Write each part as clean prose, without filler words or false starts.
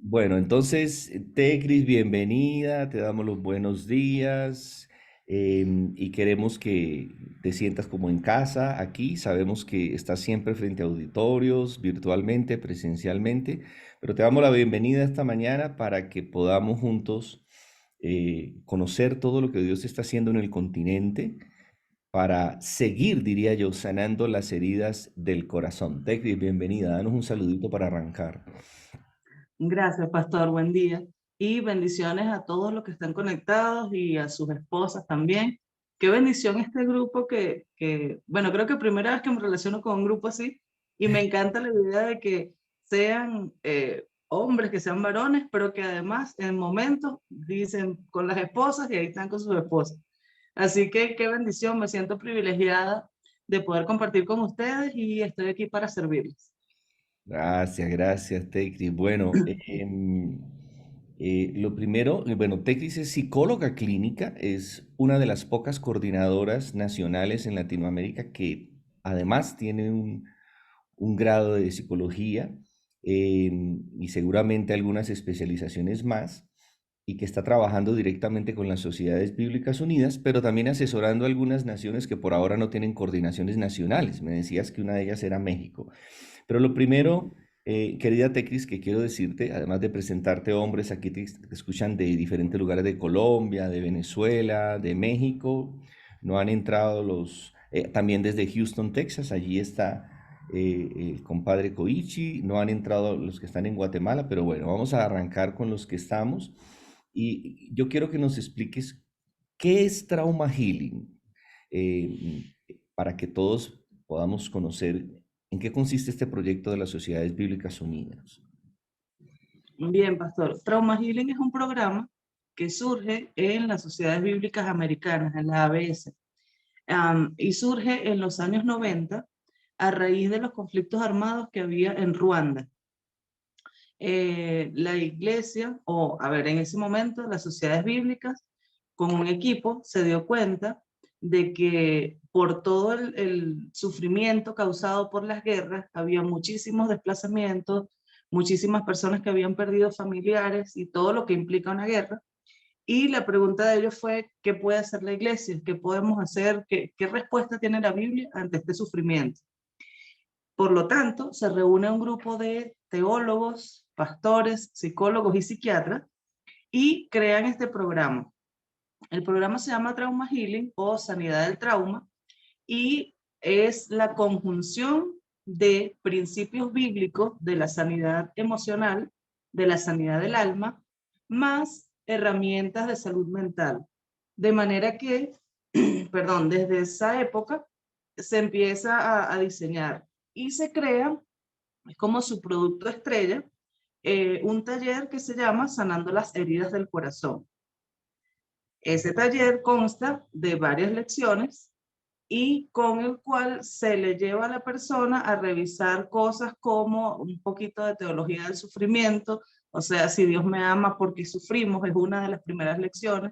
Bueno, entonces, Tecris, bienvenida, te damos los buenos días y queremos que te sientas como en casa aquí. Sabemos que estás siempre frente a auditorios, virtualmente, presencialmente, pero te damos la bienvenida esta mañana para que podamos juntos conocer todo lo que Dios está haciendo en el continente para seguir, diría yo, sanando las heridas del corazón. Tecris, bienvenida, danos un saludito para arrancar. Gracias, pastor. Buen día. Y bendiciones a todos los que están conectados y a sus esposas también. Qué bendición este grupo bueno, creo que primera vez que me relaciono con un grupo así y me encanta la idea de que sean hombres, que sean varones, pero que además en momentos dicen con las esposas y ahí están con sus esposas. Así que qué bendición, me siento privilegiada de poder compartir con ustedes y estoy aquí para servirles. Gracias, gracias, Tecris. Bueno, lo primero, bueno, Tecris es psicóloga clínica, es una de las pocas coordinadoras nacionales en Latinoamérica que además tiene un grado de psicología y seguramente algunas especializaciones más, y que está trabajando directamente con las Sociedades Bíblicas Unidas, pero también asesorando a algunas naciones que por ahora no tienen coordinaciones nacionales. Me decías que una de ellas era México. Pero lo primero, querida Tecris, que quiero decirte, además de presentarte hombres aquí te escuchan de diferentes lugares de Colombia, de Venezuela, de México, no han entrado también desde Houston, Texas, allí está el compadre Koichi, no han entrado los que están en Guatemala, pero bueno, vamos a arrancar con los que estamos. Y yo quiero que nos expliques qué es trauma healing, para que todos podamos conocer en qué consiste este proyecto de las Sociedades Bíblicas Unidas. Bien, pastor. Trauma Healing es un programa que surge en las Sociedades Bíblicas Americanas, en la ABS, y surge en los años 90 a raíz de los conflictos armados que había en Ruanda. La iglesia, o a ver, en ese momento las sociedades bíblicas, con un equipo, se dio cuenta de que por todo el sufrimiento causado por las guerras, había muchísimos desplazamientos, muchísimas personas que habían perdido familiares y todo lo que implica una guerra. Y la pregunta de ellos fue, ¿qué puede hacer la iglesia? ¿Qué podemos hacer? ¿Qué respuesta tiene la Biblia ante este sufrimiento? Por lo tanto, se reúne un grupo de teólogos, pastores, psicólogos y psiquiatras y crean este programa. El programa se llama Trauma Healing o Sanidad del Trauma y es la conjunción de principios bíblicos de la sanidad emocional, de la sanidad del alma, más herramientas de salud mental. De manera que, perdón, desde esa época se empieza a diseñar y se crea, es como su producto estrella, un taller que se llama Sanando las heridas del corazón. Ese taller consta de varias lecciones y con el cual se le lleva a la persona a revisar cosas como un poquito de teología del sufrimiento, o sea, si Dios me ama, ¿por qué sufrimos? Es una de las primeras lecciones.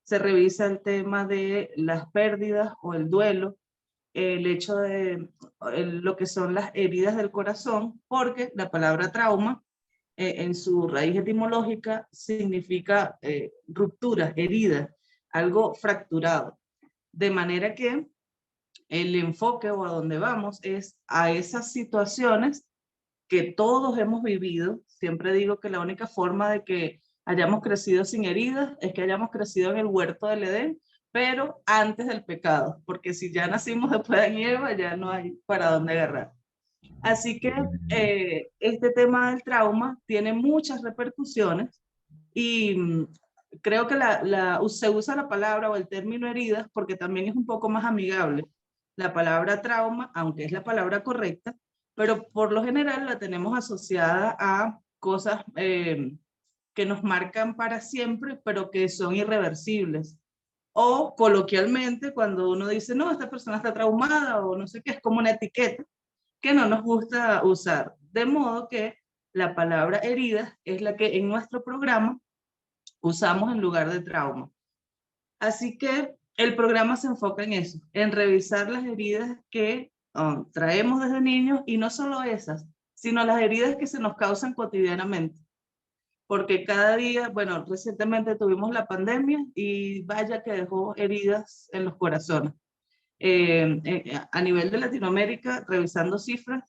Se revisa el tema de las pérdidas o el duelo, el hecho de lo que son las heridas del corazón, porque la palabra trauma en su raíz etimológica significa ruptura, herida, algo fracturado. De manera que el enfoque o a donde vamos es a esas situaciones que todos hemos vivido. Siempre digo que la única forma de que hayamos crecido sin heridas es que hayamos crecido en el huerto del Edén, pero antes del pecado, porque si ya nacimos después de Eva, ya no hay para dónde agarrar. Así que este tema del trauma tiene muchas repercusiones y creo que se usa la palabra o el término heridas porque también es un poco más amigable. La palabra trauma, aunque es la palabra correcta, pero por lo general la tenemos asociada a cosas que nos marcan para siempre, pero que son irreversibles. O coloquialmente, cuando uno dice, no, esta persona está traumada o no sé qué, es como una etiqueta que no nos gusta usar. De modo que la palabra herida es la que en nuestro programa usamos en lugar de trauma. Así que el programa se enfoca en eso, en revisar las heridas que traemos desde niños y no solo esas, sino las heridas que se nos causan cotidianamente. porque cada día, bueno, recientemente tuvimos la pandemia y vaya que dejó heridas en los corazones. A nivel de Latinoamérica, revisando cifras,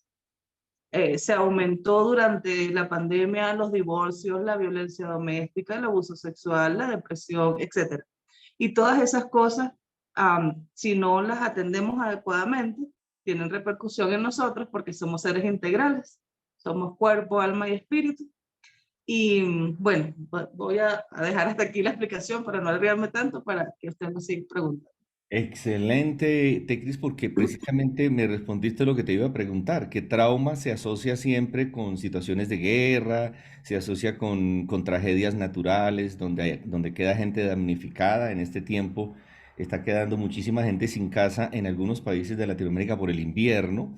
se aumentó durante la pandemia los divorcios, la violencia doméstica, el abuso sexual, la depresión, etcétera. Y todas esas cosas, si no las atendemos adecuadamente, tienen repercusión en nosotros porque somos seres integrales, somos cuerpo, alma y espíritu. Y bueno, voy a dejar hasta aquí la explicación para no alargarme tanto, para que usted me siga preguntando. Excelente, Tecris, porque precisamente me respondiste lo que te iba a preguntar, que trauma se asocia siempre con situaciones de guerra, se asocia con tragedias naturales, donde queda gente damnificada. En este tiempo está quedando muchísima gente sin casa en algunos países de Latinoamérica por el invierno.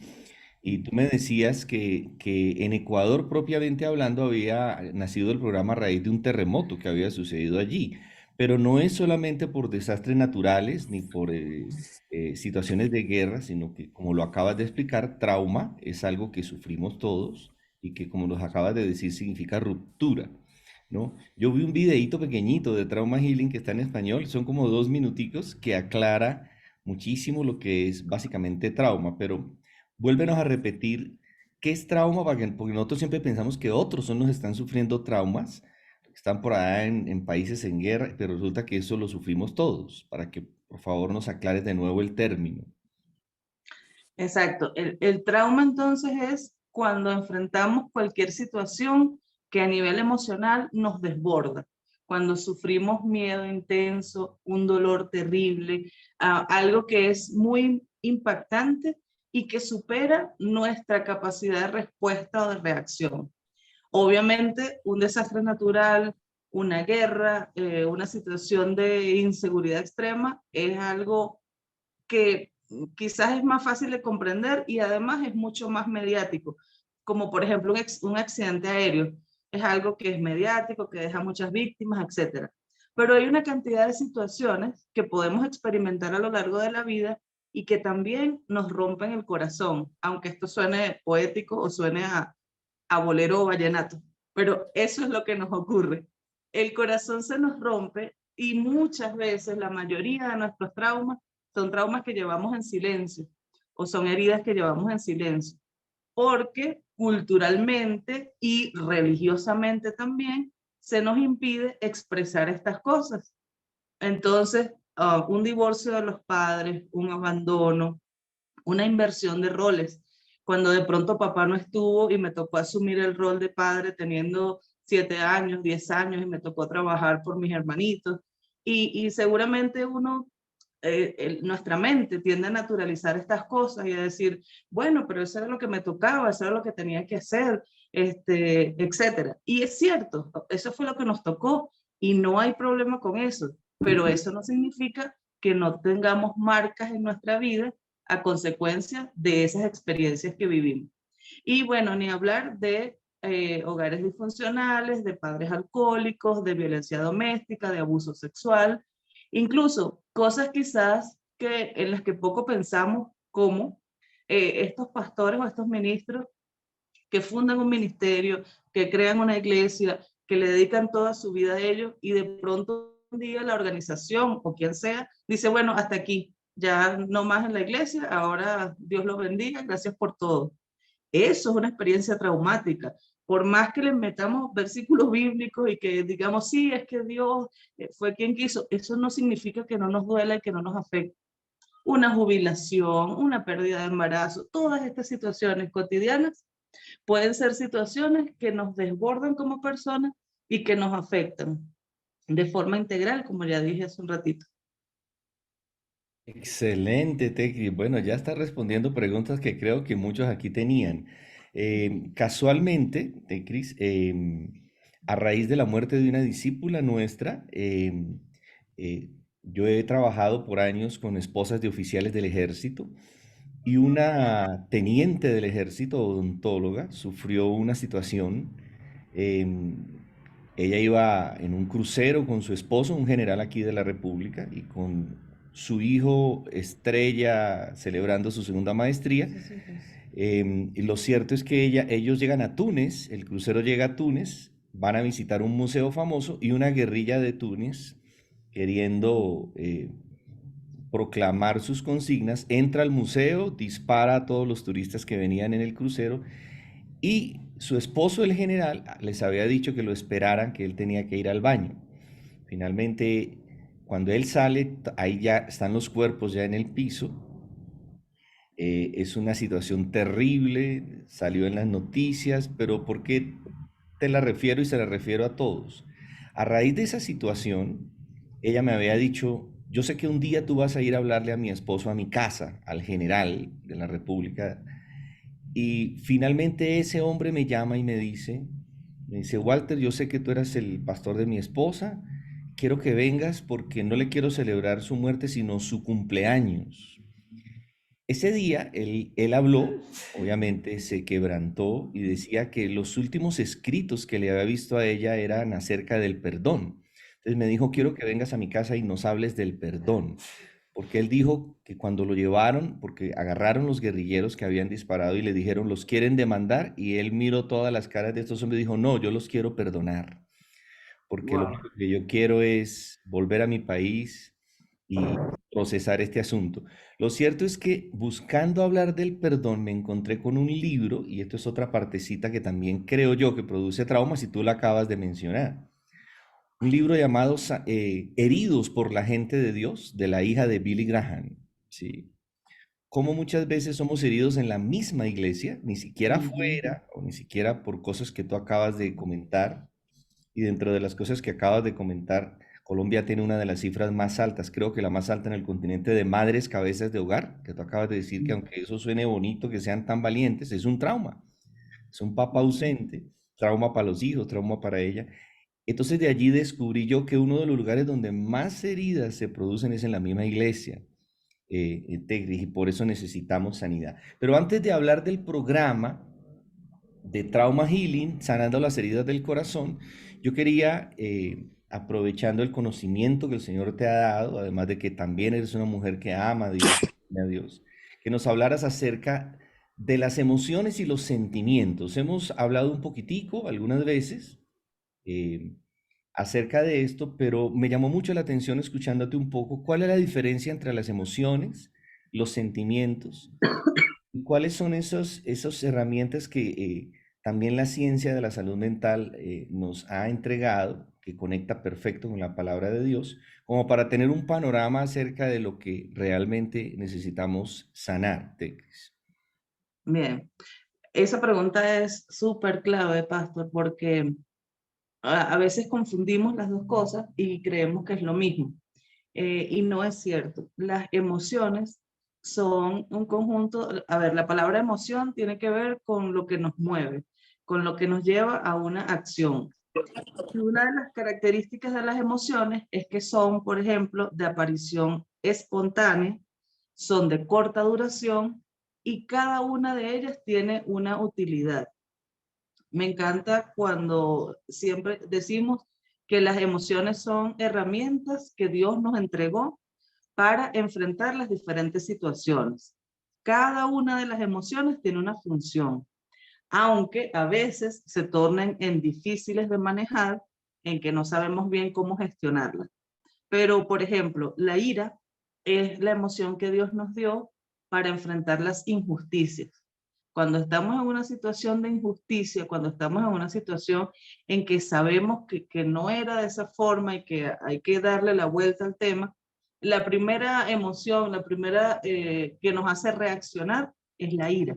Y tú me decías que en Ecuador, propiamente hablando, había nacido el programa a raíz de un terremoto que había sucedido allí. Pero no es solamente por desastres naturales ni por situaciones de guerra, sino que, como lo acabas de explicar, trauma es algo que sufrimos todos y que, como nos acabas de decir, significa ruptura, ¿no? Yo vi un videíto pequeñito de Trauma Healing que está en español, son como 2 minuticos, que aclara muchísimo lo que es básicamente trauma, pero vuélvenos a repetir qué es trauma, porque nosotros siempre pensamos que otros son los que están sufriendo traumas, que están por allá en países en guerra, pero resulta que eso lo sufrimos todos, para que por favor nos aclares de nuevo el término. Exacto. El trauma entonces es cuando enfrentamos cualquier situación que a nivel emocional nos desborda, cuando sufrimos miedo intenso, un dolor terrible, algo que es muy impactante y que supera nuestra capacidad de respuesta o de reacción. Obviamente, un desastre natural, una guerra, una situación de inseguridad extrema es algo que quizás es más fácil de comprender y además es mucho más mediático, como por ejemplo un accidente aéreo. Es algo que es mediático, que deja muchas víctimas, etcétera. Pero hay una cantidad de situaciones que podemos experimentar a lo largo de la vida y que también nos rompen el corazón, aunque esto suene poético o suene a bolero o vallenato, pero eso es lo que nos ocurre. El corazón se nos rompe y muchas veces, la mayoría de nuestros traumas son traumas que llevamos en silencio o son heridas que llevamos en silencio, porque culturalmente y religiosamente también se nos impide expresar estas cosas. Entonces, un divorcio de los padres, un abandono, una inversión de roles. Cuando de pronto papá no estuvo y me tocó asumir el rol de padre teniendo 7 años, 10 años y me tocó trabajar por mis hermanitos. Y seguramente nuestra mente tiende a naturalizar estas cosas y a decir, bueno, pero eso era lo que me tocaba, eso era lo que tenía que hacer, etcétera. Y es cierto, eso fue lo que nos tocó y no hay problema con eso, pero eso no significa que no tengamos marcas en nuestra vida a consecuencia de esas experiencias que vivimos. Y bueno, ni hablar de hogares disfuncionales, de padres alcohólicos, de violencia doméstica, de abuso sexual, incluso cosas quizás en las que poco pensamos, como estos pastores o estos ministros que fundan un ministerio, que crean una iglesia, que le dedican toda su vida a ello y de pronto un día la organización o quien sea dice, bueno, hasta aquí, ya no más en la iglesia, ahora Dios los bendiga, gracias por todo. Eso es una experiencia traumática. Por más que le metamos versículos bíblicos y que digamos, sí, es que Dios fue quien quiso, eso no significa que no nos duela y que no nos afecte. Una jubilación, una pérdida de embarazo, todas estas situaciones cotidianas pueden ser situaciones que nos desbordan como personas y que nos afectan de forma integral, como ya dije hace un ratito. Excelente, Tecris. Bueno, ya está respondiendo preguntas que creo que muchos aquí tenían. Casualmente, Tecris, a raíz de la muerte de una discípula nuestra, eh, yo he trabajado por años con esposas de oficiales del ejército y una teniente del ejército, odontóloga, sufrió una situación. em, Ella iba en un crucero con su esposo, un general aquí de la República, y con su hijo Estrella celebrando su segunda maestría. Y lo cierto es que ellos llegan a Túnez, el crucero llega a Túnez, van a visitar un museo famoso y una guerrilla de Túnez, queriendo proclamar sus consignas, entra al museo, dispara a todos los turistas que venían en el crucero y su esposo, el general, les había dicho que lo esperaran, que él tenía que ir al baño. Finalmente, cuando él sale, ahí ya están los cuerpos ya en el piso. Es una situación terrible, salió en las noticias, pero ¿por qué te la refiero y se la refiero a todos? A raíz de esa situación, ella me había dicho, yo sé que un día tú vas a ir a hablarle a mi esposo a mi casa, al general de la República, y finalmente ese hombre me llama y me dice, Walter, yo sé que tú eras el pastor de mi esposa, quiero que vengas porque no le quiero celebrar su muerte, sino su cumpleaños. Ese día él habló, obviamente se quebrantó y decía que los últimos escritos que le había visto a ella eran acerca del perdón. Entonces me dijo, quiero que vengas a mi casa y nos hables del perdón, porque él dijo que cuando lo llevaron, porque agarraron los guerrilleros que habían disparado y le dijeron, los quieren demandar, y él miró todas las caras de estos hombres y dijo, no, yo los quiero perdonar porque lo Wow. único que yo quiero es volver a mi país y procesar este asunto. Lo cierto es que buscando hablar del perdón me encontré con un libro, y esto es otra partecita que también creo yo que produce traumas y tú la acabas de mencionar. Un libro llamado Heridos por la gente de Dios, de la hija de Billy Graham. ¿Sí? Cómo muchas veces somos heridos en la misma iglesia, ni siquiera Ujú. fuera o ni siquiera por cosas que tú acabas de comentar, y dentro de las cosas que acabas de comentar, Colombia tiene una de las cifras más altas, creo que la más alta en el continente, de madres cabezas de hogar, que tú acabas de decir que aunque eso suene bonito, que sean tan valientes, es un trauma. Es un papá ausente, trauma para los hijos, trauma para ella. Entonces de allí descubrí yo que uno de los lugares donde más heridas se producen es en la misma iglesia, Tegris, y por eso necesitamos sanidad. Pero antes de hablar del programa, de Trauma Healing, sanando las heridas del corazón, yo quería, aprovechando el conocimiento que el Señor te ha dado, además de que también eres una mujer que ama a Dios, a Dios, que nos hablaras acerca de las emociones y los sentimientos. Hemos hablado un poquitico algunas veces eh, acerca de esto, pero me llamó mucho la atención escuchándote un poco cuál es la diferencia entre las emociones, los sentimientos. ¿Y cuáles son esas herramientas que también la ciencia de la salud mental nos ha entregado, que conecta perfecto con la palabra de Dios, como para tener un panorama acerca de lo que realmente necesitamos sanar, Tecris? Bien, esa pregunta es súper clave, Pastor, porque a veces confundimos las dos cosas y creemos que es lo mismo. Y no es cierto. Las emociones son un conjunto, a ver, la palabra emoción tiene que ver con lo que nos mueve, con lo que nos lleva a una acción. Y una de las características de las emociones es que son, por ejemplo, de aparición espontánea, son de corta duración y cada una de ellas tiene una utilidad. Me encanta cuando siempre decimos que las emociones son herramientas que Dios nos entregó para enfrentar las diferentes situaciones. Cada una de las emociones tiene una función, aunque a veces se tornen en difíciles de manejar, en que no sabemos bien cómo gestionarlas. Pero, por ejemplo, la ira es la emoción que Dios nos dio para enfrentar las injusticias. Cuando estamos en una situación de injusticia, cuando estamos en una situación en que sabemos que no era de esa forma y que hay que darle la vuelta al tema, la primera emoción, la primera que nos hace reaccionar es la ira.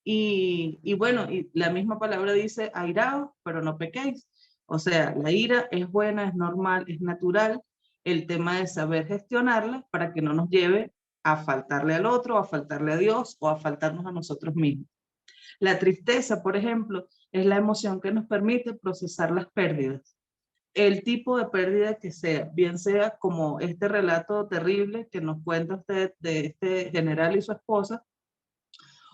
Y bueno, y la misma palabra dice airaos, pero no pequéis. O sea, la ira es buena, es normal, es natural. El tema es saber gestionarla para que no nos lleve a faltarle al otro, a faltarle a Dios o a faltarnos a nosotros mismos. La tristeza, por ejemplo, es la emoción que nos permite procesar las pérdidas. El tipo de pérdida que sea, bien sea como este relato terrible que nos cuenta usted de este general y su esposa,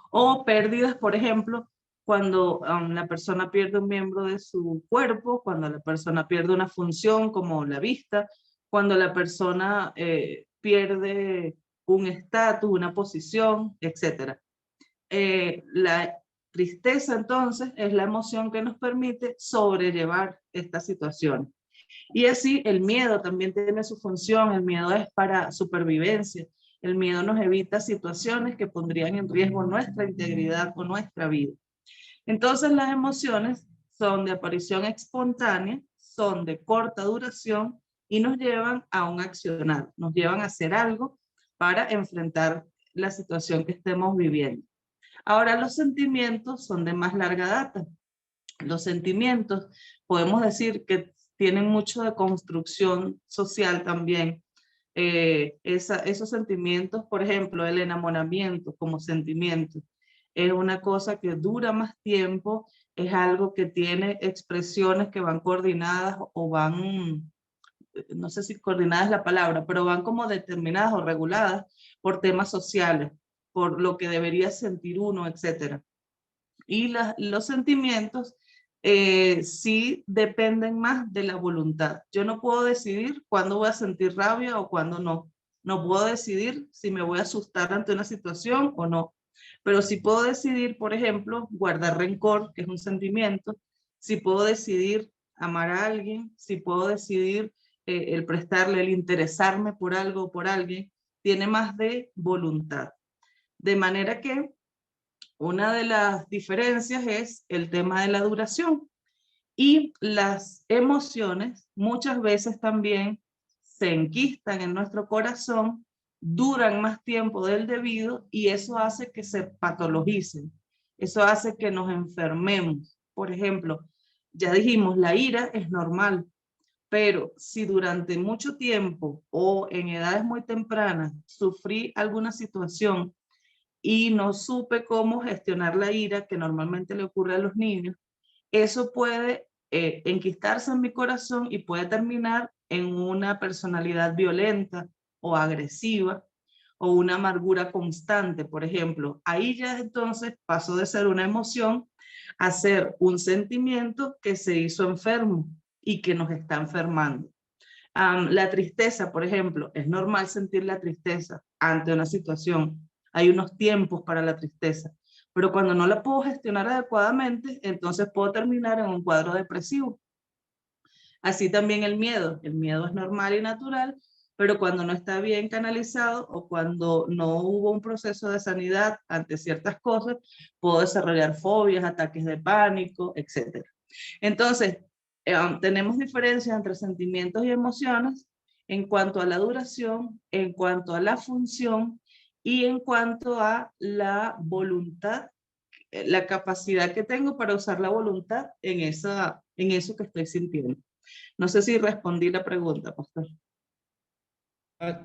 o pérdidas, por ejemplo, cuando la persona pierde un miembro de su cuerpo, cuando la persona pierde una función como la vista, cuando la persona pierde un estatus, una posición, etc. La Tristeza, entonces, es la emoción que nos permite sobrellevar esta situación. Y así el miedo también tiene su función, el miedo es para supervivencia, el miedo nos evita situaciones que pondrían en riesgo nuestra integridad o nuestra vida. Entonces las emociones son de aparición espontánea, son de corta duración y nos llevan a un accionar, nos llevan a hacer algo para enfrentar la situación que estemos viviendo. Ahora los sentimientos son de más larga data. Los sentimientos podemos decir que tienen mucho de construcción social también. Esos sentimientos, por ejemplo, el enamoramiento como sentimiento, es una cosa que dura más tiempo, es algo que tiene expresiones que van coordinadas o van, no sé si coordinada es la palabra, pero van como determinadas o reguladas por temas sociales, por lo que debería sentir uno, etcétera. Y los sentimientos sí dependen más de la voluntad. Yo no puedo decidir cuándo voy a sentir rabia o cuándo no. No puedo decidir si me voy a asustar ante una situación o no. Pero sí puedo decidir, por ejemplo, guardar rencor, que es un sentimiento. Sí puedo decidir amar a alguien. Sí puedo decidir el prestarle, el interesarme por algo o por alguien. Tiene más de voluntad. De manera que una de las diferencias es el tema de la duración y las emociones muchas veces también se enquistan en nuestro corazón, duran más tiempo del debido y eso hace que se patologicen, eso hace que nos enfermemos. Por ejemplo, ya dijimos, la ira es normal, pero si durante mucho tiempo o en edades muy tempranas sufrí alguna situación y no supe cómo gestionar la ira que normalmente le ocurre a los niños, eso puede enquistarse en mi corazón y puede terminar en una personalidad violenta o agresiva o una amargura constante, por ejemplo. Ahí ya entonces pasó de ser una emoción a ser un sentimiento que se hizo enfermo y que nos está enfermando. La tristeza, por ejemplo, es normal sentir la tristeza ante una situación. Hay unos tiempos para la tristeza, pero cuando no la puedo gestionar adecuadamente, entonces puedo terminar en un cuadro depresivo. Así también el miedo es normal y natural, pero cuando no está bien canalizado o cuando no hubo un proceso de sanidad ante ciertas cosas, puedo desarrollar fobias, ataques de pánico, etc. Entonces, tenemos diferencias entre sentimientos y emociones en cuanto a la duración, en cuanto a la función y en cuanto a la voluntad, la capacidad que tengo para usar la voluntad en eso que estoy sintiendo. No sé si respondí la pregunta, pastor.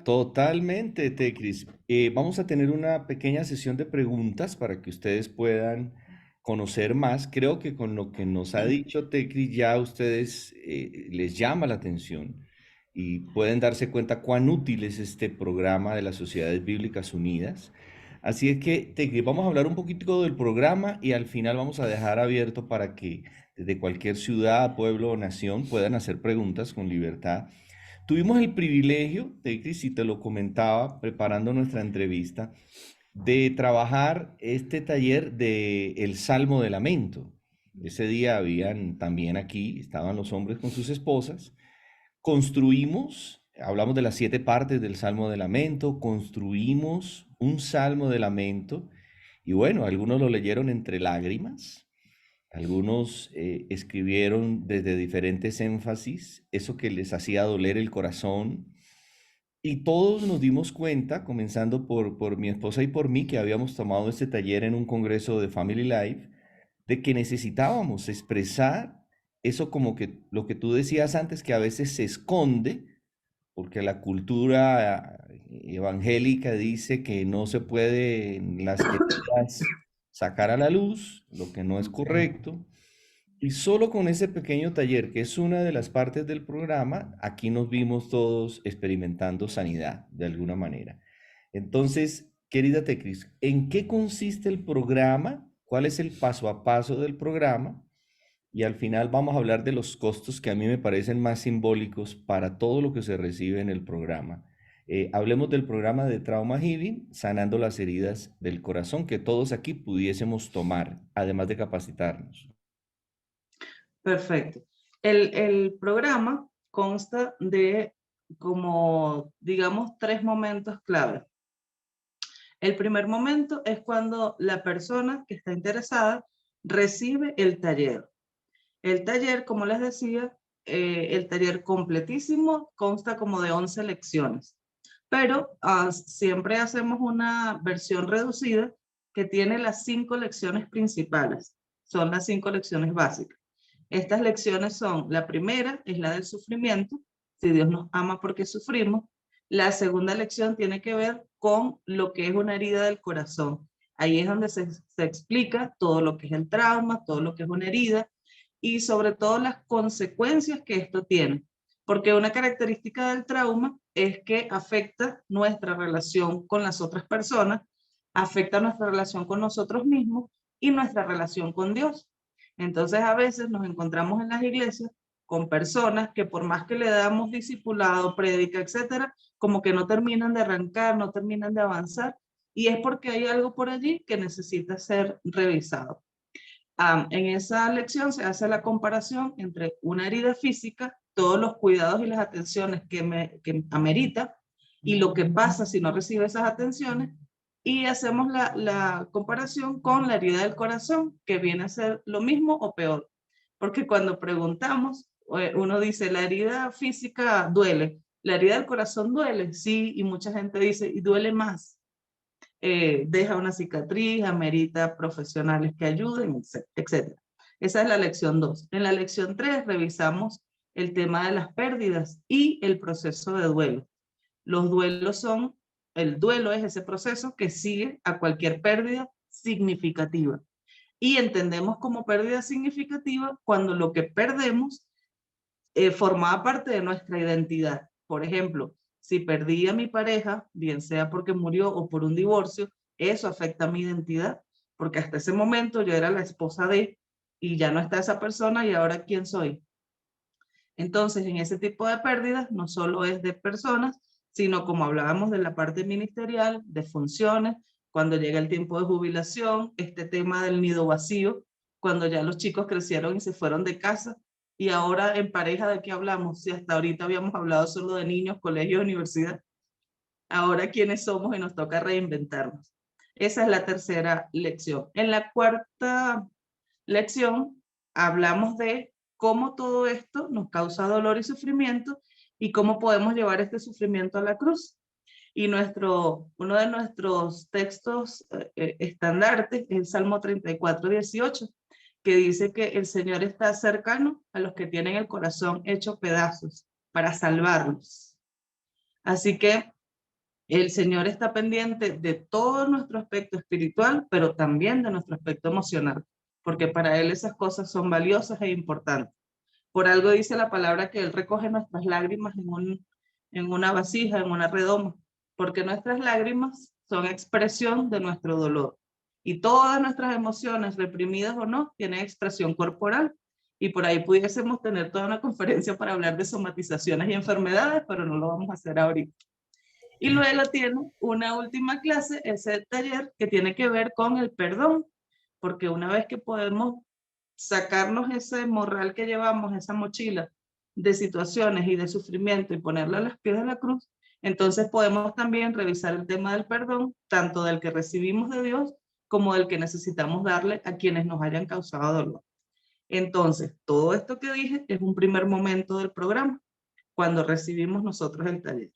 Totalmente, Tecris. Vamos a tener una pequeña sesión de preguntas para que ustedes puedan conocer más. Creo que con lo que nos ha dicho Tecris ya a ustedes les llama la atención y pueden darse cuenta cuán útil es este programa de las Sociedades Bíblicas Unidas. Así es que, Tecris, vamos a hablar un poquito del programa y al final vamos a dejar abierto para que desde cualquier ciudad, pueblo o nación puedan hacer preguntas con libertad. Tuvimos el privilegio, Tecris, y te lo comentaba preparando nuestra entrevista, de trabajar este taller de el Salmo de Lamento. Ese día habían también aquí, estaban los hombres con sus esposas. Construimos, hablamos de las 7 partes del Salmo de Lamento, construimos un Salmo de Lamento y bueno, algunos lo leyeron entre lágrimas, algunos escribieron desde diferentes énfasis, eso que les hacía doler el corazón. Y todos nos dimos cuenta, comenzando por mi esposa y por mí, que habíamos tomado este taller en un congreso de Family Life, de que necesitábamos expresar eso como que lo que tú decías antes, que a veces se esconde, porque la cultura evangélica dice que no se puede las heridas sacar a la luz, lo que no es correcto. Y solo con ese pequeño taller, que es una de las partes del programa, aquí nos vimos todos experimentando sanidad de alguna manera. Entonces, querida Tecris, ¿en qué consiste el programa? ¿Cuál es el paso a paso del programa? Y al final vamos a hablar de los costos que a mí me parecen más simbólicos para todo lo que se recibe en el programa. Hablemos del programa de Trauma Healing, sanando las heridas del corazón, que todos aquí pudiésemos tomar, además de capacitarnos. Perfecto. El programa consta de como, digamos, tres momentos clave. El primer momento es cuando la persona que está interesada recibe el taller. El taller, como les decía, el taller completísimo consta como de 11 lecciones, pero siempre hacemos una versión reducida que tiene las 5 lecciones principales. Son las 5 lecciones básicas. Estas lecciones son, la primera es la del sufrimiento, si Dios nos ama porque sufrimos. La segunda lección tiene que ver con lo que es una herida del corazón. Ahí es donde se explica todo lo que es el trauma, todo lo que es una herida y sobre todo las consecuencias que esto tiene. Porque una característica del trauma es que afecta nuestra relación con las otras personas, afecta nuestra relación con nosotros mismos y nuestra relación con Dios. Entonces a veces nos encontramos en las iglesias con personas que por más que le damos discipulado, prédica, etcétera, como que no terminan de arrancar, no terminan de avanzar, y es porque hay algo por allí que necesita ser revisado. En esa lección se hace la comparación entre una herida física, todos los cuidados y las atenciones que amerita, y lo que pasa si no recibe esas atenciones, y hacemos la comparación con la herida del corazón, que viene a ser lo mismo o peor. Porque cuando preguntamos, uno dice, la herida física duele, la herida del corazón duele, sí, y mucha gente dice, y duele más. Deja una cicatriz, amerita profesionales que ayuden, etc. Esa es la lección 2. En la lección 3 revisamos el tema de las pérdidas y el proceso de duelo. Los duelos son, el duelo es ese proceso que sigue a cualquier pérdida significativa. Y entendemos como pérdida significativa cuando lo que perdemos formaba parte de nuestra identidad. Por ejemplo, si perdí a mi pareja, bien sea porque murió o por un divorcio, eso afecta a mi identidad, porque hasta ese momento yo era la esposa de, y ya no está esa persona, y ahora ¿quién soy? Entonces, en ese tipo de pérdidas, no solo es de personas, sino como hablábamos de la parte ministerial, de funciones, cuando llega el tiempo de jubilación, este tema del nido vacío, cuando ya los chicos crecieron y se fueron de casa, y ahora en pareja, ¿de qué hablamos? Si hasta ahorita habíamos hablado solo de niños, colegio, universidad, ahora quiénes somos y nos toca reinventarnos. Esa es la tercera lección. En la cuarta lección hablamos de cómo todo esto nos causa dolor y sufrimiento y cómo podemos llevar este sufrimiento a la cruz. Y uno de nuestros textos estandartes es el Salmo 34:18, que dice que el Señor está cercano a los que tienen el corazón hecho pedazos para salvarlos. Así que el Señor está pendiente de todo nuestro aspecto espiritual, pero también de nuestro aspecto emocional, porque para Él esas cosas son valiosas e importantes. Por algo dice la palabra que Él recoge nuestras lágrimas en una vasija, en una redoma, porque nuestras lágrimas son expresión de nuestro dolor. Y todas nuestras emociones, reprimidas o no, tienen expresión corporal. Y por ahí pudiésemos tener toda una conferencia para hablar de somatizaciones y enfermedades, pero no lo vamos a hacer ahorita. Y luego tiene una última clase, ese taller que tiene que ver con el perdón, porque una vez que podemos sacarnos ese morral que llevamos, esa mochila de situaciones y de sufrimiento y ponerla a los pies de la cruz, entonces podemos también revisar el tema del perdón, tanto del que recibimos de Dios como del que necesitamos darle a quienes nos hayan causado dolor. Entonces, todo esto que dije es un primer momento del programa, cuando recibimos nosotros el taller.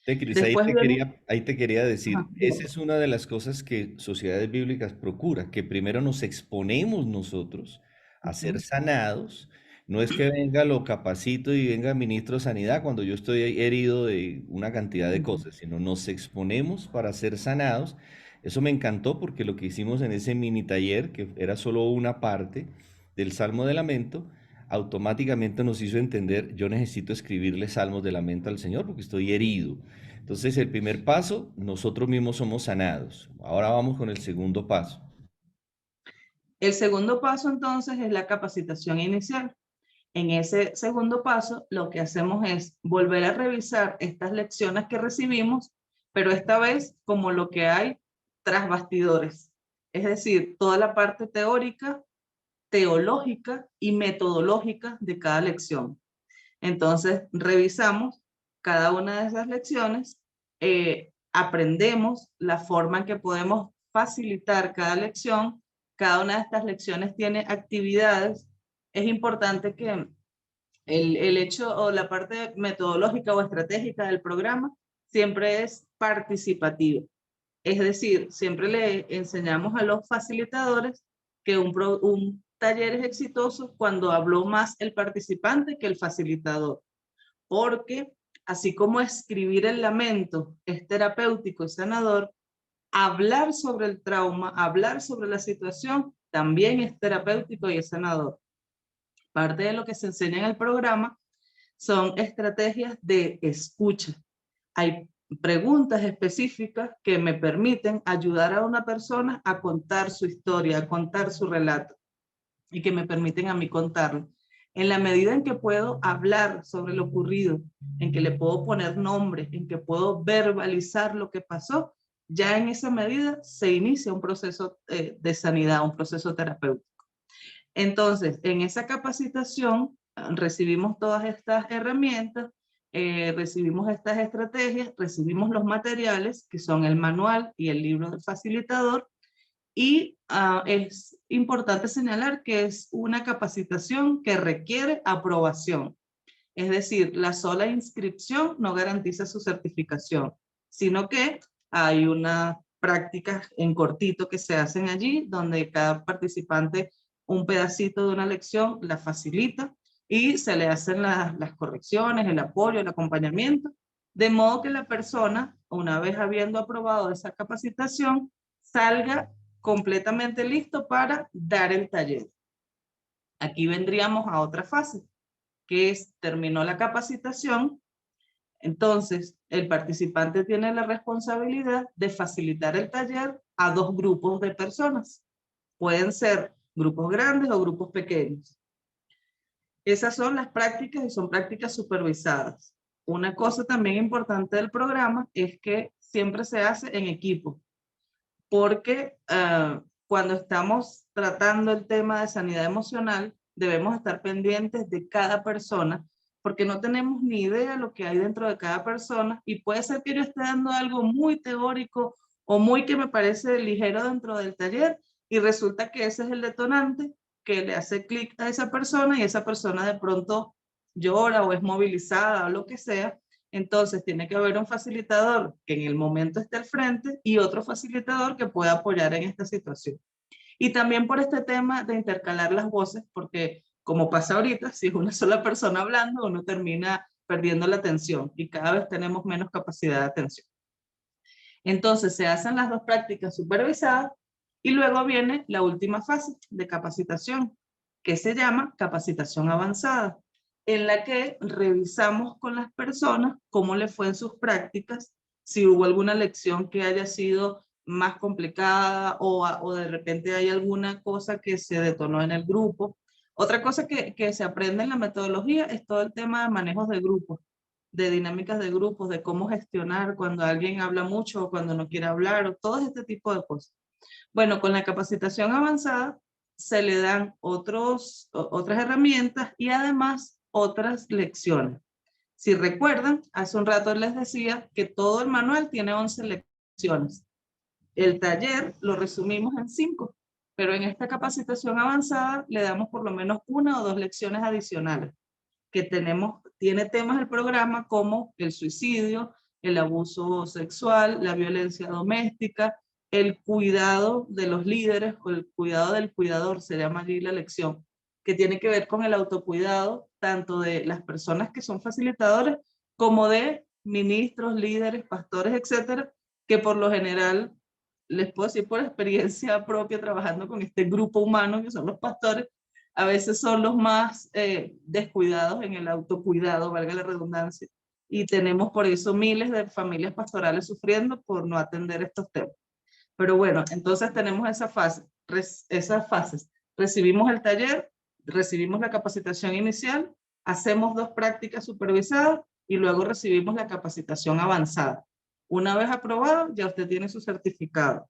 Cris, Después viene, ahí te quería ajá, decir, esa es una de las cosas que Sociedades Bíblicas procura, que primero nos exponemos nosotros a ser ujú, sanados. No es que venga lo capacito y venga ministro de sanidad cuando yo estoy herido de una cantidad de ujú. cosas, sino nos exponemos para ser sanados. Eso me encantó porque lo que hicimos en ese mini taller, que era solo una parte del Salmo de Lamento, automáticamente nos hizo entender, yo necesito escribirle salmos de lamento al Señor porque estoy herido. Entonces, el primer paso, nosotros mismos somos sanados. Ahora vamos con el segundo paso. El segundo paso entonces es la capacitación inicial. En ese segundo paso, lo que hacemos es volver a revisar estas lecciones que recibimos, pero esta vez como lo que hay tras bastidores. Es decir, toda la parte teórica, teológica y metodológica de cada lección. Entonces, revisamos cada una de esas lecciones, aprendemos la forma en que podemos facilitar cada lección. Cada una de estas lecciones tiene actividades. Es importante que el hecho o la parte metodológica o estratégica del programa siempre es participativa. Es decir, siempre le enseñamos a los facilitadores que un taller es exitoso cuando habló más el participante que el facilitador, porque así como escribir el lamento es terapéutico y sanador, hablar sobre el trauma, hablar sobre la situación también es terapéutico y es sanador. Parte de lo que se enseña en el programa son estrategias de escucha. Hay preguntas específicas que me permiten ayudar a una persona a contar su historia, a contar su relato, y que me permiten a mí contarlo. En la medida en que puedo hablar sobre lo ocurrido, en que le puedo poner nombre, en que puedo verbalizar lo que pasó, ya en esa medida se inicia un proceso de sanidad, un proceso terapéutico. Entonces, en esa capacitación recibimos todas estas herramientas, recibimos estas estrategias, recibimos los materiales que son el manual y el libro del facilitador, y es importante señalar que es una capacitación que requiere aprobación. Es decir, la sola inscripción no garantiza su certificación, sino que hay unas prácticas en cortito que se hacen allí, donde cada participante un pedacito de una lección la facilita y se le hacen las correcciones, el apoyo, el acompañamiento, de modo que la persona, una vez habiendo aprobado esa capacitación, salga completamente listo para dar el taller. Aquí vendríamos a otra fase, que es, terminó la capacitación, entonces el participante tiene la responsabilidad de facilitar el taller a dos grupos de personas. Pueden ser grupos grandes o grupos pequeños. Esas son las prácticas y son prácticas supervisadas. Una cosa también importante del programa es que siempre se hace en equipo, porque cuando estamos tratando el tema de sanidad emocional, debemos estar pendientes de cada persona, porque no tenemos ni idea de lo que hay dentro de cada persona, y puede ser que yo esté dando algo muy teórico o muy que me parece ligero dentro del taller, y resulta que ese es el detonante que le hace clic a esa persona, y esa persona de pronto llora o es movilizada o lo que sea. Entonces tiene que haber un facilitador que en el momento esté al frente y otro facilitador que pueda apoyar en esta situación. Y también por este tema de intercalar las voces, porque como pasa ahorita, si es una sola persona hablando, uno termina perdiendo la atención y cada vez tenemos menos capacidad de atención. Entonces se hacen las dos prácticas supervisadas y luego viene la última fase de capacitación, que se llama capacitación avanzada, en la que revisamos con las personas cómo le fue en sus prácticas, si hubo alguna lección que haya sido más complicada o de repente hay alguna cosa que se detonó en el grupo. Otra cosa que se aprende en la metodología es todo el tema de manejos de grupos, de dinámicas de grupos, de cómo gestionar cuando alguien habla mucho o cuando no quiere hablar, o todo este tipo de cosas. Bueno, con la capacitación avanzada se le dan otras herramientas y además otras lecciones. Si recuerdan, hace un rato les decía que todo el manual tiene 11 lecciones. El taller lo resumimos en 5, pero en esta capacitación avanzada le damos por lo menos 1 o 2 lecciones adicionales que tiene temas del programa como el suicidio, el abuso sexual, la violencia doméstica, el cuidado de los líderes o el cuidado del cuidador, se llama allí la lección, que tiene que ver con el autocuidado tanto de las personas que son facilitadores como de ministros, líderes, pastores, etcétera, que por lo general, les puedo decir por experiencia propia trabajando con este grupo humano que son los pastores, a veces son los más descuidados en el autocuidado, valga la redundancia, y tenemos por eso miles de familias pastorales sufriendo por no atender estos temas. Pero bueno, entonces tenemos esas fases. Recibimos el taller, recibimos la capacitación inicial, hacemos 2 prácticas supervisadas y luego recibimos la capacitación avanzada. Una vez aprobado, ya usted tiene su certificado,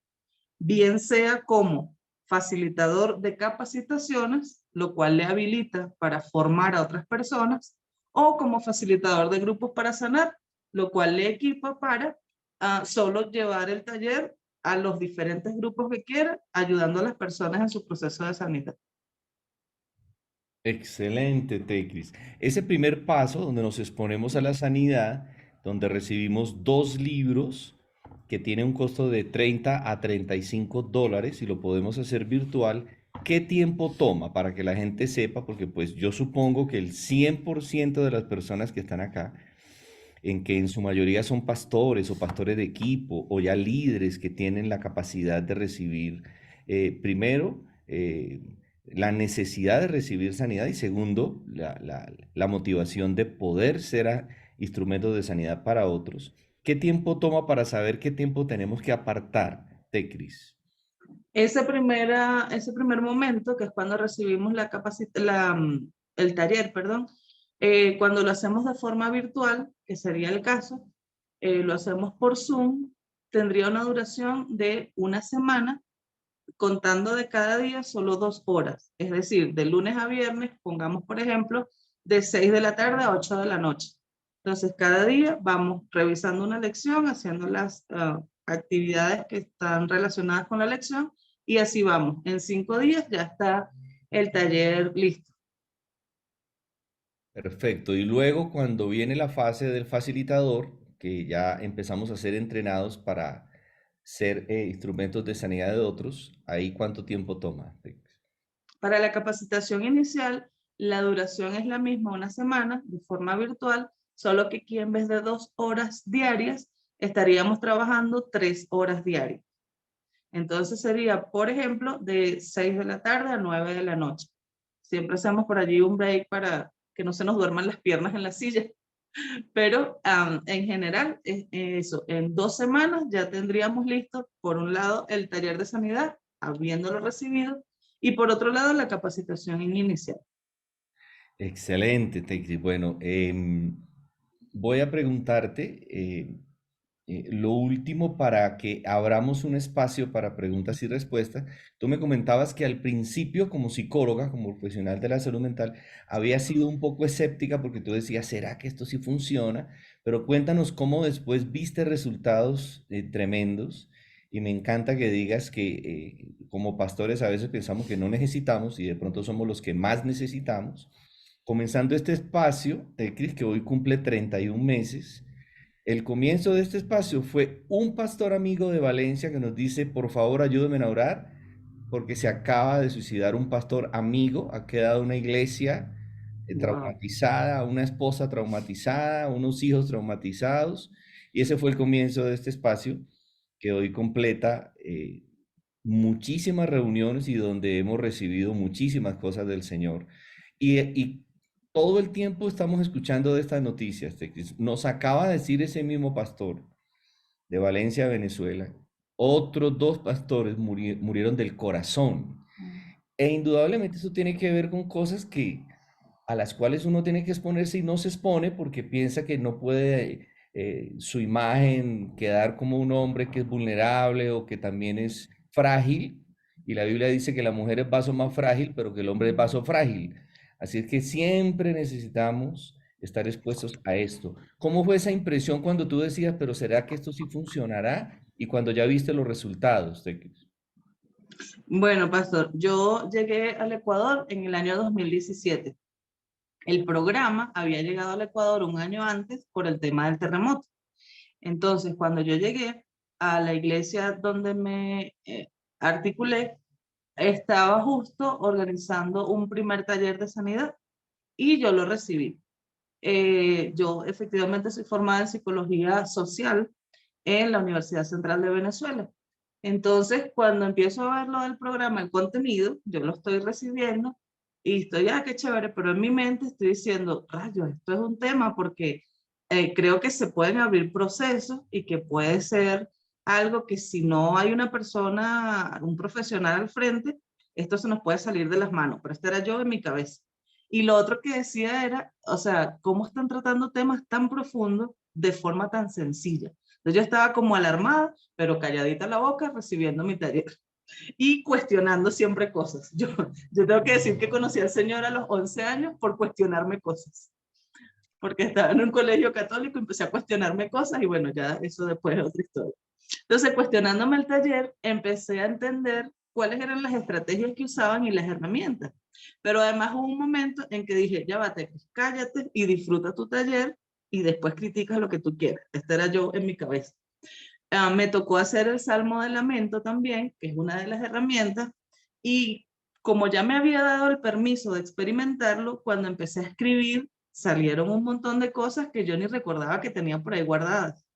bien sea como facilitador de capacitaciones, lo cual le habilita para formar a otras personas, o como facilitador de grupos para sanar, lo cual le equipa para solo llevar el taller a los diferentes grupos que quiera, ayudando a las personas en su proceso de sanidad. Excelente, Tecris. Ese primer paso, donde nos exponemos a la sanidad, donde recibimos 2 libros que tienen un costo de 30 a 35 dólares y lo podemos hacer virtual, ¿qué tiempo toma para que la gente sepa? Porque pues yo supongo que el 100% de las personas que están acá, en que en su mayoría son pastores o pastores de equipo o ya líderes que tienen la capacidad de recibir, primero, la necesidad de recibir sanidad y segundo, la motivación de poder ser instrumentos de sanidad para otros. ¿Qué tiempo toma para saber qué tiempo tenemos que apartar, Tecris? Ese primer momento, que es cuando recibimos el taller, perdón, cuando lo hacemos de forma virtual, que sería el caso, lo hacemos por Zoom, tendría una duración de una semana, contando de cada día solo 2 horas. Es decir, de lunes a viernes, pongamos por ejemplo, de 6 de la tarde a 8 de la noche. Entonces, cada día vamos revisando una lección, haciendo las actividades que están relacionadas con la lección, y así vamos. En 5 días ya está el taller listo. Perfecto. Y luego cuando viene la fase del facilitador, que ya empezamos a ser entrenados para ser instrumentos de sanidad de otros, ¿ahí cuánto tiempo toma? Para la capacitación inicial, la duración es la misma, una semana, de forma virtual, solo que aquí en vez de 2 horas diarias, estaríamos trabajando 3 horas diarias. Entonces sería, por ejemplo, de 6 de la tarde a 9 de la noche. Siempre hacemos por allí un break para que no se nos duerman las piernas en la silla. Pero en general, eso, en 2 semanas ya tendríamos listo, por un lado, el taller de sanidad, habiéndolo recibido, y por otro lado, la capacitación inicial. Excelente, Tecris. Bueno, voy a preguntarte lo último para que abramos un espacio para preguntas y respuestas. Tú me comentabas que al principio, como psicóloga, como profesional de la salud mental, había sido un poco escéptica porque tú decías, ¿será que esto sí funciona? Pero cuéntanos cómo después viste resultados tremendos. Y me encanta que digas que como pastores a veces pensamos que no necesitamos y de pronto somos los que más necesitamos. Comenzando este espacio, Cris, que hoy cumple 31 meses, el comienzo de este espacio fue un pastor amigo de Valencia que nos dice, por favor, ayúdenme a orar, porque se acaba de suicidar un pastor amigo, ha quedado una iglesia Wow. traumatizada, una esposa traumatizada, unos hijos traumatizados, y ese fue el comienzo de este espacio que hoy completa muchísimas reuniones y donde hemos recibido muchísimas cosas del Señor. Y todo el tiempo estamos escuchando de estas noticias. Nos acaba de decir ese mismo pastor de Valencia, Venezuela, otros 2 pastores murieron del corazón. E indudablemente eso tiene que ver con cosas a las cuales uno tiene que exponerse y no se expone porque piensa que no puede su imagen quedar como un hombre que es vulnerable o que también es frágil. Y la Biblia dice que la mujer es vaso más frágil, pero que el hombre es vaso frágil. Así es que siempre necesitamos estar expuestos a esto. ¿Cómo fue esa impresión cuando tú decías, pero será que esto sí funcionará? Y cuando ya viste los resultados. Bueno, pastor, yo llegué al Ecuador en el año 2017. El programa había llegado al Ecuador un año antes por el tema del terremoto. Entonces, cuando yo llegué a la iglesia donde me articulé, estaba justo organizando un primer taller de sanidad y yo lo recibí. Yo efectivamente soy formada en psicología social en la Universidad Central de Venezuela. Entonces, cuando empiezo a ver lo del programa, el contenido, yo lo estoy recibiendo y estoy, qué chévere, pero en mi mente estoy diciendo, rayos, esto es un tema porque creo que se pueden abrir procesos y que puede ser algo que si no hay una persona, un profesional al frente, esto se nos puede salir de las manos, pero esto era yo en mi cabeza. Y lo otro que decía era, o sea, ¿cómo están tratando temas tan profundos de forma tan sencilla? Entonces yo estaba como alarmada, pero calladita la boca, recibiendo mi taller y cuestionando siempre cosas. Yo tengo que decir que conocí al Señor a los 11 años por cuestionarme cosas, porque estaba en un colegio católico y empecé a cuestionarme cosas y bueno, ya eso después es otra historia. Entonces, cuestionándome el taller, empecé a entender cuáles eran las estrategias que usaban y las herramientas. Pero además hubo un momento en que dije, ya vate, cállate y disfruta tu taller y después criticas lo que tú quieras. Este era yo en mi cabeza. Me tocó hacer el Salmo de Lamento también, que es una de las herramientas, y como ya me había dado el permiso de experimentarlo, cuando empecé a escribir, salieron un montón de cosas que yo ni recordaba que tenía por ahí guardadas,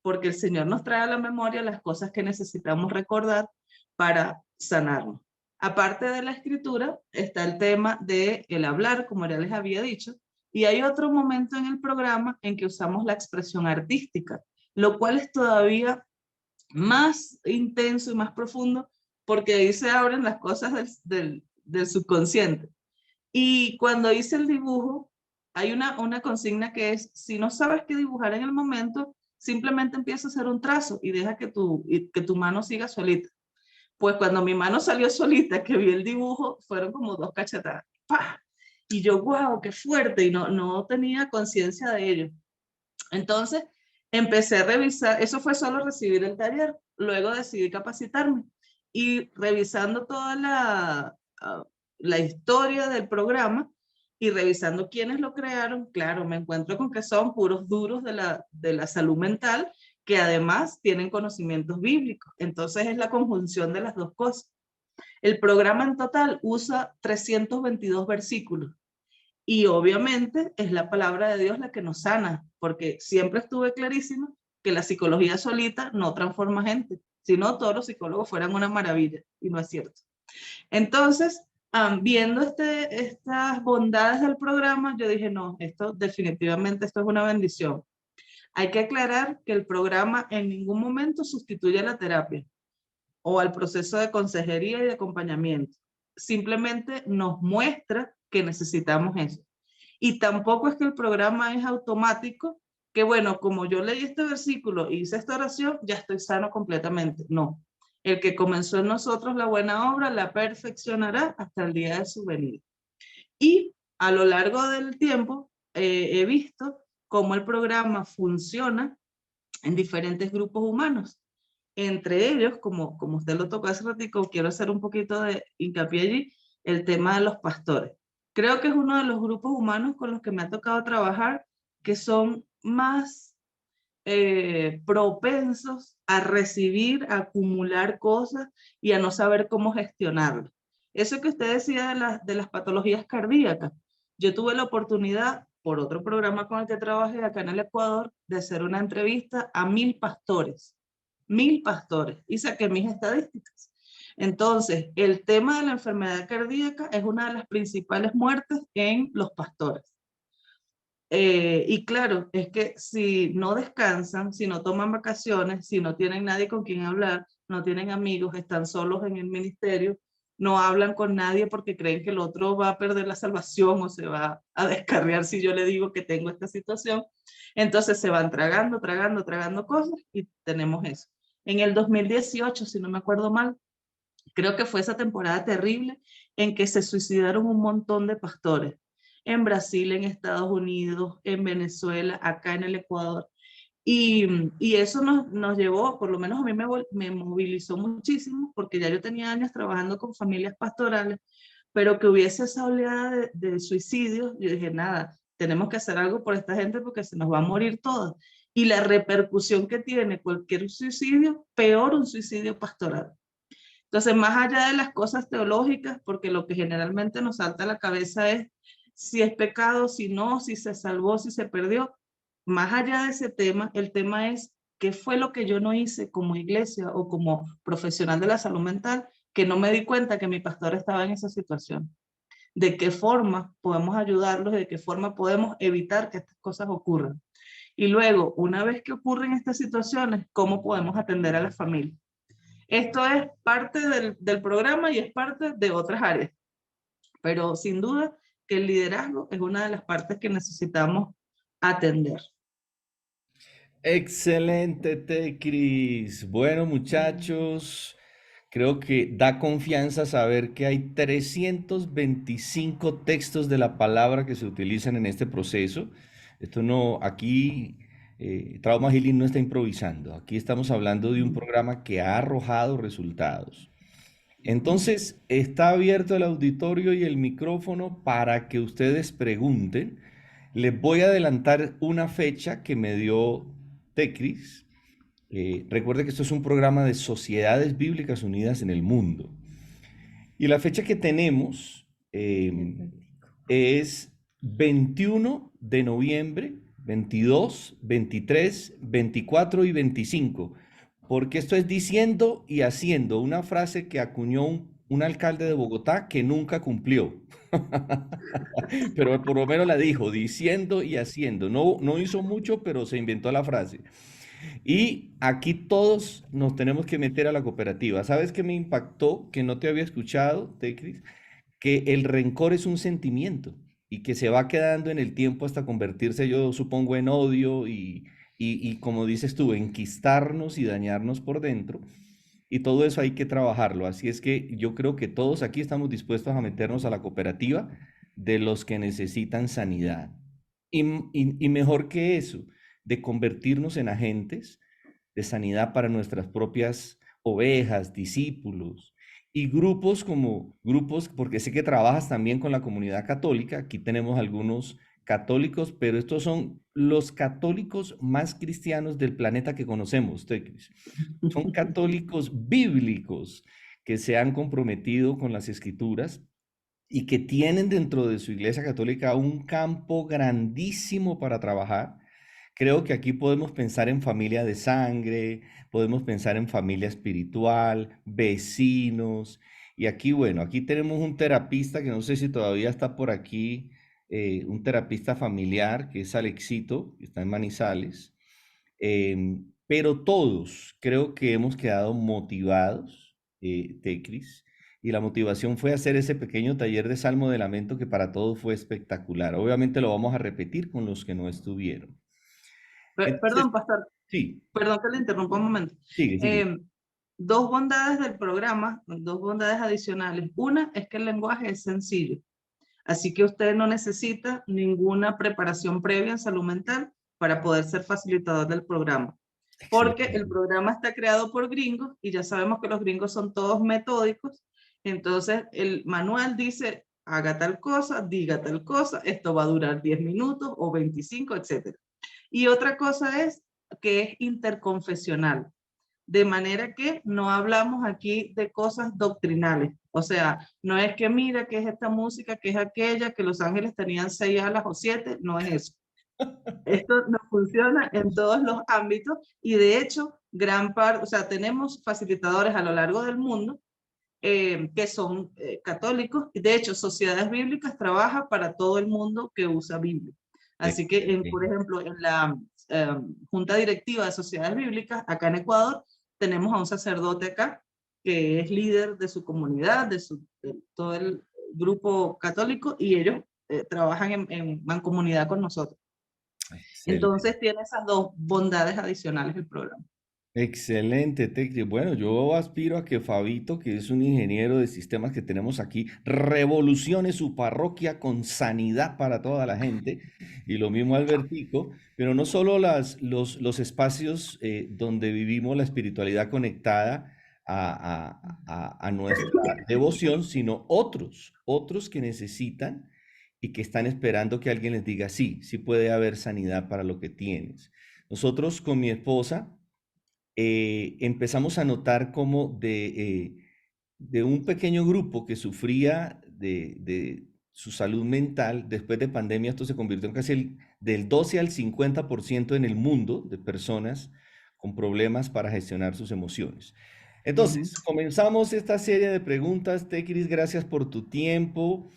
porque el Señor nos trae a la memoria las cosas que necesitamos recordar para sanarnos. Aparte de la escritura, está el tema del hablar, como ya les había dicho, y hay otro momento en el programa en que usamos la expresión artística, lo cual es todavía más intenso y más profundo, porque ahí se abren las cosas del subconsciente. Y cuando hice el dibujo, hay una consigna que es, si no sabes qué dibujar en el momento, simplemente empieza a hacer un trazo y deja que tu mano siga solita. Pues cuando mi mano salió solita, que vi el dibujo, fueron como dos cachetadas. ¡Pah! Y yo, wow, qué fuerte, y no tenía conciencia de ello. Entonces, empecé a revisar, eso fue solo recibir el taller, luego decidí capacitarme y revisando toda la historia del programa y revisando quiénes lo crearon, claro, me encuentro con que son puros duros de la salud mental que además tienen conocimientos bíblicos. Entonces es la conjunción de las dos cosas. El programa en total usa 322 versículos. Y obviamente es la palabra de Dios la que nos sana, porque siempre estuve clarísima que la psicología solita no transforma gente, sino todos los psicólogos fueran una maravilla, y no es cierto. Entonces, viendo estas bondades del programa, yo dije, no, esto definitivamente esto es una bendición. Hay que aclarar que el programa en ningún momento sustituye a la terapia o al proceso de consejería y de acompañamiento. Simplemente nos muestra que necesitamos eso. Y tampoco es que el programa es automático, que bueno, como yo leí este versículo y hice esta oración, ya estoy sano completamente. No. El que comenzó en nosotros la buena obra la perfeccionará hasta el día de su venida. Y a lo largo del tiempo he visto cómo el programa funciona en diferentes grupos humanos. Entre ellos, como usted lo tocó hace ratico, quiero hacer un poquito de hincapié allí, el tema de los pastores. Creo que es uno de los grupos humanos con los que me ha tocado trabajar que son más propensos a recibir, a acumular cosas y a no saber cómo gestionarlo. Eso que usted decía de las patologías cardíacas, yo tuve la oportunidad, por otro programa con el que trabajé acá en el Ecuador, de hacer una entrevista a 1000 pastores, y saqué mis estadísticas. Entonces, el tema de la enfermedad cardíaca es una de las principales muertes en los pastores. Y claro, es que si no descansan, si no toman vacaciones, si no tienen nadie con quien hablar, no tienen amigos, están solos en el ministerio, no hablan con nadie porque creen que el otro va a perder la salvación o se va a descarriar si yo le digo que tengo esta situación, entonces se van tragando, tragando, tragando cosas y tenemos eso. En el 2018, si no me acuerdo mal, creo que fue esa temporada terrible en que se suicidaron un montón de pastores en Brasil, en Estados Unidos, en Venezuela, acá en el Ecuador. Y eso nos llevó, por lo menos a mí me movilizó muchísimo, porque ya yo tenía años trabajando con familias pastorales, pero que hubiese esa oleada de suicidios, yo dije, nada, tenemos que hacer algo por esta gente porque se nos va a morir todos. Y la repercusión que tiene cualquier suicidio, peor un suicidio pastoral. Entonces, más allá de las cosas teológicas, porque lo que generalmente nos salta a la cabeza es si es pecado, si no, si se salvó, si se perdió. Más allá de ese tema, el tema es qué fue lo que yo no hice como iglesia o como profesional de la salud mental, que no me di cuenta que mi pastor estaba en esa situación. De qué forma podemos ayudarlos, de qué forma podemos evitar que estas cosas ocurran. Y luego, una vez que ocurren estas situaciones, ¿cómo podemos atender a la familia? Esto es parte del programa y es parte de otras áreas, pero sin duda que el liderazgo es una de las partes que necesitamos atender. Excelente, Tecris. Bueno, muchachos, creo que da confianza saber que hay 325 textos de la palabra que se utilizan en este proceso. Esto no, aquí Trauma Healing no está improvisando. Aquí estamos hablando de un programa que ha arrojado resultados. Entonces, está abierto el auditorio y el micrófono para que ustedes pregunten. Les voy a adelantar una fecha que me dio Tecris. Recuerde que esto es un programa de Sociedades Bíblicas Unidas en el mundo. Y la fecha que tenemos es 21 de noviembre, 22, 23, 24 y 25. Porque esto es diciendo y haciendo, una frase que acuñó un alcalde de Bogotá que nunca cumplió. Pero por lo menos la dijo, diciendo y haciendo. No, no hizo mucho, pero se inventó la frase. Y aquí todos nos tenemos que meter a la cooperativa. ¿Sabes qué me impactó? Que no te había escuchado, Tecris, que el rencor es un sentimiento y que se va quedando en el tiempo hasta convertirse, yo supongo, en odio y como dices tú, enquistarnos y dañarnos por dentro. Y todo eso hay que trabajarlo. Así es que yo creo que todos aquí estamos dispuestos a meternos a la cooperativa de los que necesitan sanidad. Y mejor que eso, de convertirnos en agentes de sanidad para nuestras propias ovejas, discípulos y grupos como grupos, porque sé que trabajas también con la comunidad católica. Aquí tenemos algunos católicos, pero estos son los católicos más cristianos del planeta que conocemos, Tecris. Son católicos bíblicos que se han comprometido con las escrituras y que tienen dentro de su iglesia católica un campo grandísimo para trabajar. Creo que aquí podemos pensar en familia de sangre, podemos pensar en familia espiritual, vecinos. Y aquí, bueno, aquí tenemos un terapista que no sé si todavía está por aquí, un terapista familiar que es Alexito, que está en Manizales. Pero todos creo que hemos quedado motivados, Tecris, y la motivación fue hacer ese pequeño taller de Salmo de Lamento que para todos fue espectacular. Obviamente lo vamos a repetir con los que no estuvieron. Entonces, Perdón, pastor, sí, perdón que le interrumpa un momento. sigue, sigue. Dos bondades del programa, dos bondades adicionales. Una es que el lenguaje es sencillo, así que usted no necesita ninguna preparación previa en salud mental para poder ser facilitador del programa, porque el Excelente. programa está creado por gringos y ya sabemos que los gringos son todos metódicos. Entonces el manual dice, haga tal cosa, diga tal cosa, esto va a durar 10 minutos o 25, etcétera. Y otra cosa es que es interconfesional, de manera que no hablamos aquí de cosas doctrinales. O sea, no es que mira que es esta música, que es aquella, que los ángeles tenían 6 alas o 7, no es eso. Esto no funciona en todos los ámbitos y de hecho, gran parte, o sea, tenemos facilitadores a lo largo del mundo que son católicos. De hecho, Sociedades Bíblicas trabaja para todo el mundo que usa Biblia. Así que, por Excelente. ejemplo, en la Junta Directiva de Sociedades Bíblicas, acá en Ecuador, tenemos a un sacerdote acá que es líder de su comunidad, de todo el grupo católico, y ellos trabajan en mancomunidad con nosotros. Excelente. Entonces, tiene esas dos bondades adicionales el programa. Excelente, Tecri. Bueno, yo aspiro a que Fabito, que es un ingeniero de sistemas que tenemos aquí, revolucione su parroquia con sanidad para toda la gente. Y lo mismo Albertico, pero no solo los espacios donde vivimos la espiritualidad conectada a nuestra devoción, sino otros que necesitan y que están esperando que alguien les diga, sí, sí puede haber sanidad para lo que tienes. Nosotros con mi esposa empezamos a notar como de un pequeño grupo que sufría de su salud mental, después de pandemia esto se convirtió en casi del 12 al 50% en el mundo de personas con problemas para gestionar sus emociones. Ujú. Entonces, comenzamos esta serie de preguntas. Tequis, gracias por tu tiempo.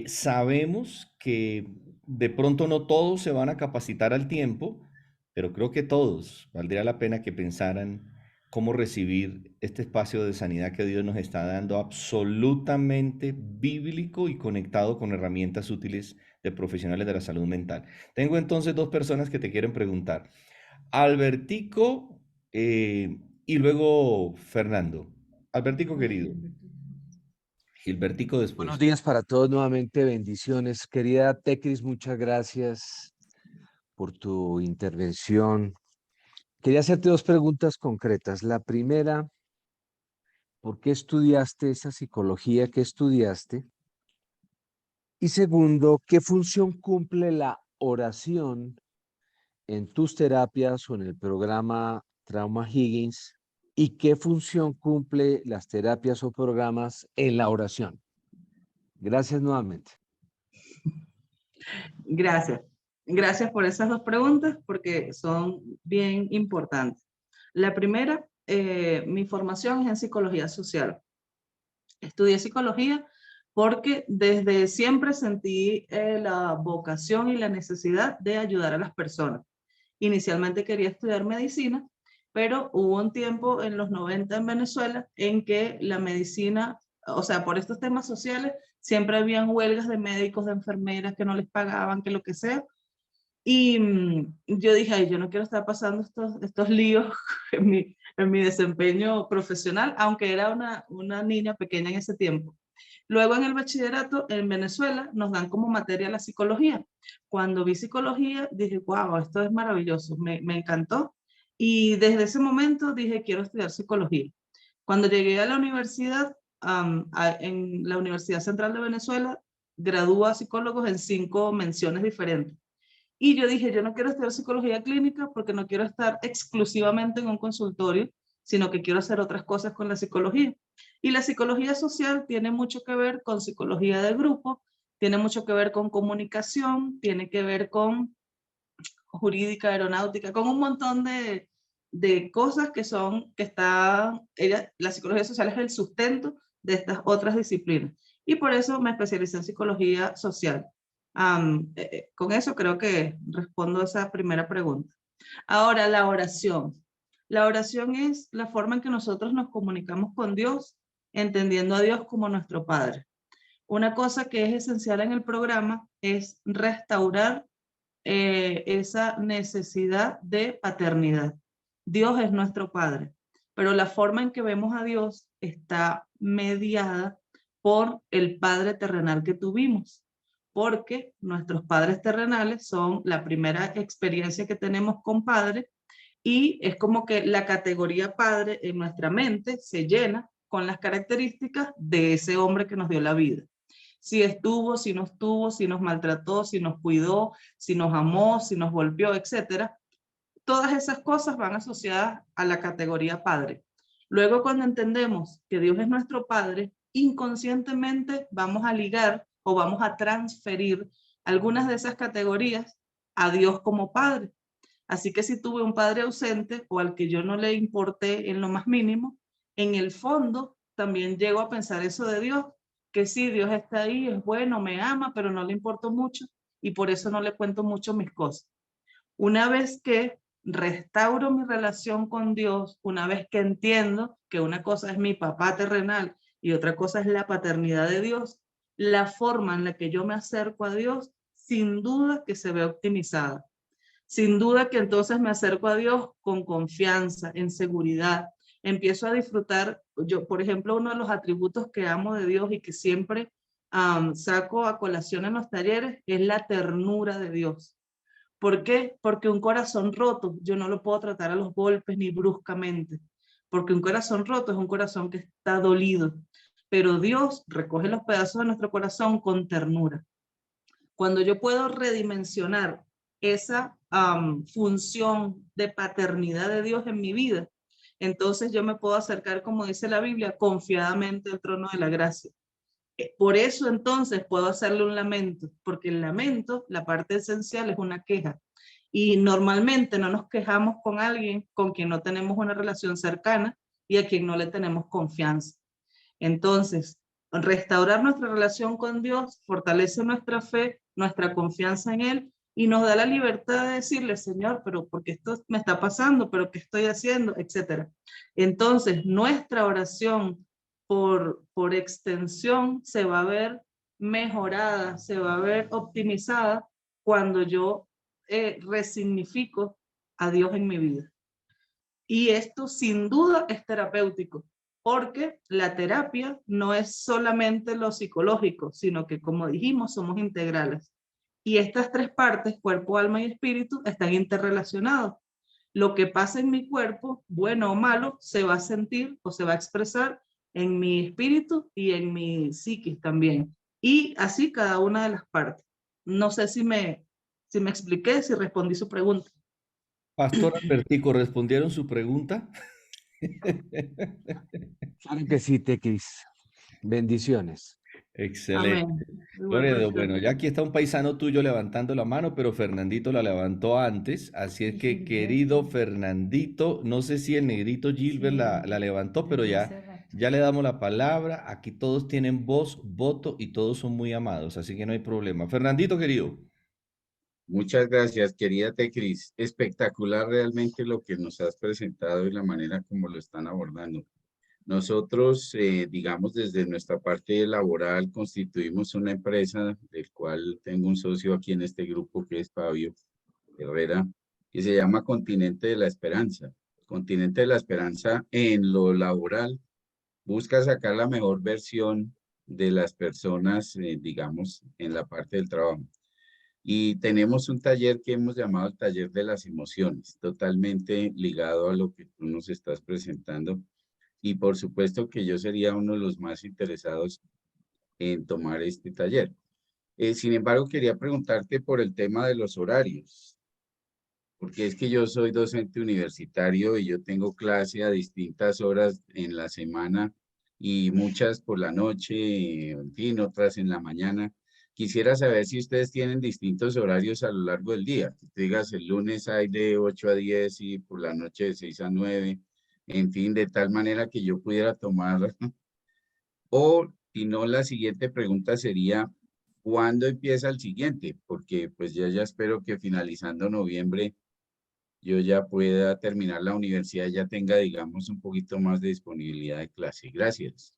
Sabemos que de pronto no todos se van a capacitar al tiempo, pero creo que todos valdría la pena que pensaran cómo recibir este espacio de sanidad que Dios nos está dando, absolutamente bíblico y conectado con herramientas útiles de profesionales de la salud mental. Tengo entonces dos personas que te quieren preguntar. Albertico y luego Fernando. Albertico querido, Gilbertico Buenos después. días para todos nuevamente, bendiciones. Querida Tecris, muchas gracias por tu intervención. Quería hacerte dos preguntas concretas. La primera, ¿por qué estudiaste esa psicología que estudiaste? Y segundo, ¿qué función cumple la oración en tus terapias o en el programa Trauma Higgins? ¿Y qué función cumple las terapias o programas en la oración? Gracias nuevamente. Gracias. Gracias por esas dos preguntas porque son bien importantes. La primera, mi formación es en psicología social. Estudié psicología porque desde siempre sentí la vocación y la necesidad de ayudar a las personas. Inicialmente quería estudiar medicina, pero hubo un tiempo en los 90 en Venezuela en que la medicina, o sea, por estos temas sociales, siempre habían huelgas de médicos, de enfermeras que no les pagaban, que lo que sea. Y yo dije, ay, yo no quiero estar pasando estos líos en mi desempeño profesional, aunque era una niña pequeña en ese tiempo. Luego en el bachillerato en Venezuela nos dan como materia la psicología. Cuando vi psicología dije, wow, esto es maravilloso, me encantó. Y desde ese momento dije, quiero estudiar psicología. Cuando llegué a la universidad, en la Universidad Central de Venezuela, gradúa psicólogos en 5 menciones diferentes. Y yo dije, yo no quiero estudiar psicología clínica porque no quiero estar exclusivamente en un consultorio, sino que quiero hacer otras cosas con la psicología. Y la psicología social tiene mucho que ver con psicología de grupo, tiene mucho que ver con comunicación, tiene que ver con jurídica, aeronáutica, con un montón de cosas que son, que está, la psicología social es el sustento de estas otras disciplinas. Y por eso me especialicé en psicología social. Con eso creo que respondo a esa primera pregunta. Ahora, la oración. La oración es la forma en que nosotros nos comunicamos con Dios, entendiendo a Dios como nuestro Padre. Una cosa que es esencial en el programa es restaurar esa necesidad de paternidad. Dios es nuestro Padre, pero la forma en que vemos a Dios está mediada por el Padre terrenal que tuvimos, porque nuestros padres terrenales son la primera experiencia que tenemos con Padre y es como que la categoría Padre en nuestra mente se llena con las características de ese hombre que nos dio la vida. Si estuvo, si no estuvo, si nos maltrató, si nos cuidó, si nos amó, si nos golpeó, etcétera. Todas esas cosas van asociadas a la categoría padre. Luego, cuando entendemos que Dios es nuestro padre, inconscientemente vamos a ligar o vamos a transferir algunas de esas categorías a Dios como padre. Así que si tuve un padre ausente o al que yo no le importé en lo más mínimo, en el fondo también llego a pensar eso de Dios, que sí, Dios está ahí, es bueno, me ama, pero no le importo mucho y por eso no le cuento mucho mis cosas. Una vez que restauro mi relación con Dios, una vez que entiendo que una cosa es mi papá terrenal y otra cosa es la paternidad de Dios, la forma en la que yo me acerco a Dios, sin duda que se ve optimizada. Sin duda que entonces me acerco a Dios con confianza, en seguridad. Empiezo a disfrutar, yo, por ejemplo, uno de los atributos que amo de Dios y que siempre saco a colación en los talleres es la ternura de Dios. ¿Por qué? Porque un corazón roto yo no lo puedo tratar a los golpes ni bruscamente, porque un corazón roto es un corazón que está dolido, pero Dios recoge los pedazos de nuestro corazón con ternura. Cuando yo puedo redimensionar esa función de paternidad de Dios en mi vida, entonces yo me puedo acercar, como dice la Biblia, confiadamente al trono de la gracia. Por eso entonces puedo hacerle un lamento, porque el lamento, la parte esencial es una queja. Y normalmente no nos quejamos con alguien con quien no tenemos una relación cercana y a quien no le tenemos confianza. Entonces, restaurar nuestra relación con Dios fortalece nuestra fe, nuestra confianza en Él y nos da la libertad de decirle, Señor, pero ¿por qué esto me está pasando? ¿Pero qué estoy haciendo? Etcétera. Entonces, nuestra oración por extensión se va a ver mejorada, se va a ver optimizada cuando yo resignifico a Dios en mi vida. Y esto sin duda es terapéutico, porque la terapia no es solamente lo psicológico, sino que, como dijimos, somos integrales. Y estas tres partes, cuerpo, alma y espíritu, están interrelacionados. Lo que pasa en mi cuerpo, bueno o malo, se va a sentir o se va a expresar en mi espíritu y en mi psiquis también. Y así cada una de las partes. No sé si me expliqué, si respondí su pregunta. Pastor Albertico, ¿respondieron su pregunta? Claro que sí, Tequis. Bendiciones. Excelente. Amén. Igual Gloria a para Dios. usted. Bueno, ya aquí está un paisano tuyo levantando la mano, pero Fernandito la levantó antes. Así es que, querido Fernandito, no sé si el negrito Gilbert la levantó, pero ya le damos la palabra. Aquí todos tienen voz, voto y todos son muy amados, así que no hay problema. Fernandito, querido. Muchas gracias, querida Tecris. Espectacular realmente lo que nos has presentado y la manera como lo están abordando. Nosotros, digamos, desde nuestra parte laboral, constituimos una empresa del cual tengo un socio aquí en este grupo que es Fabio Herrera, que se llama Continente de la Esperanza. Continente de la Esperanza en lo laboral busca sacar la mejor versión de las personas, digamos, en la parte del trabajo. Y tenemos un taller que hemos llamado el taller de las emociones, totalmente ligado a lo que tú nos estás presentando. Y por supuesto que yo sería uno de los más interesados en tomar este taller. Sin embargo, quería preguntarte por el tema de los horarios, porque es que yo soy docente universitario y yo tengo clase a distintas horas en la semana y muchas por la noche, en fin, otras en la mañana. Quisiera saber si ustedes tienen distintos horarios a lo largo del día. Que tú digas, el lunes hay de 8 a 10 y por la noche de 6 a 9, en fin, de tal manera que yo pudiera tomar. O si no, la siguiente pregunta sería, ¿cuándo empieza el siguiente? Porque pues ya espero que finalizando noviembre yo ya pueda terminar la universidad, ya tenga, digamos, un poquito más de disponibilidad de clase. Gracias.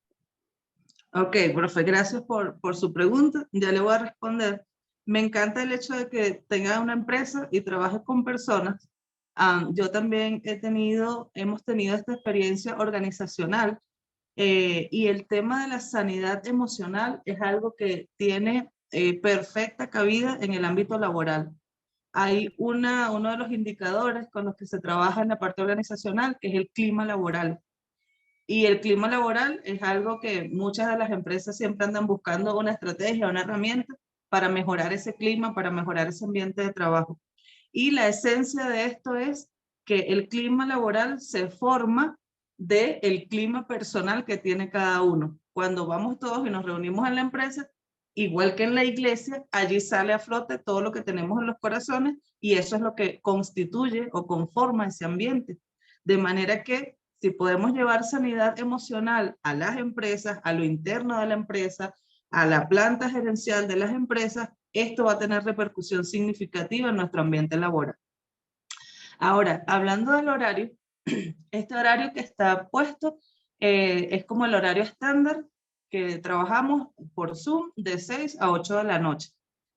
Ok, profe, gracias por su pregunta. Ya le voy a responder. Me encanta el hecho de que tenga una empresa y trabaje con personas. Yo también hemos tenido esta experiencia organizacional y el tema de la sanidad emocional es algo que tiene perfecta cabida en el ámbito laboral. Hay uno de los indicadores con los que se trabaja en la parte organizacional, que es el clima laboral. Y el clima laboral es algo que muchas de las empresas siempre andan buscando una estrategia, una herramienta para mejorar ese clima, para mejorar ese ambiente de trabajo. Y la esencia de esto es que el clima laboral se forma del clima personal que tiene cada uno. Cuando vamos todos y nos reunimos en la empresa, igual que en la iglesia, allí sale a flote todo lo que tenemos en los corazones y eso es lo que constituye o conforma ese ambiente. De manera que si podemos llevar sanidad emocional a las empresas, a lo interno de la empresa, a la planta gerencial de las empresas, esto va a tener repercusión significativa en nuestro ambiente laboral. Ahora, hablando del horario, este horario que está puesto es como el horario estándar que trabajamos por Zoom de 6 a 8 de la noche.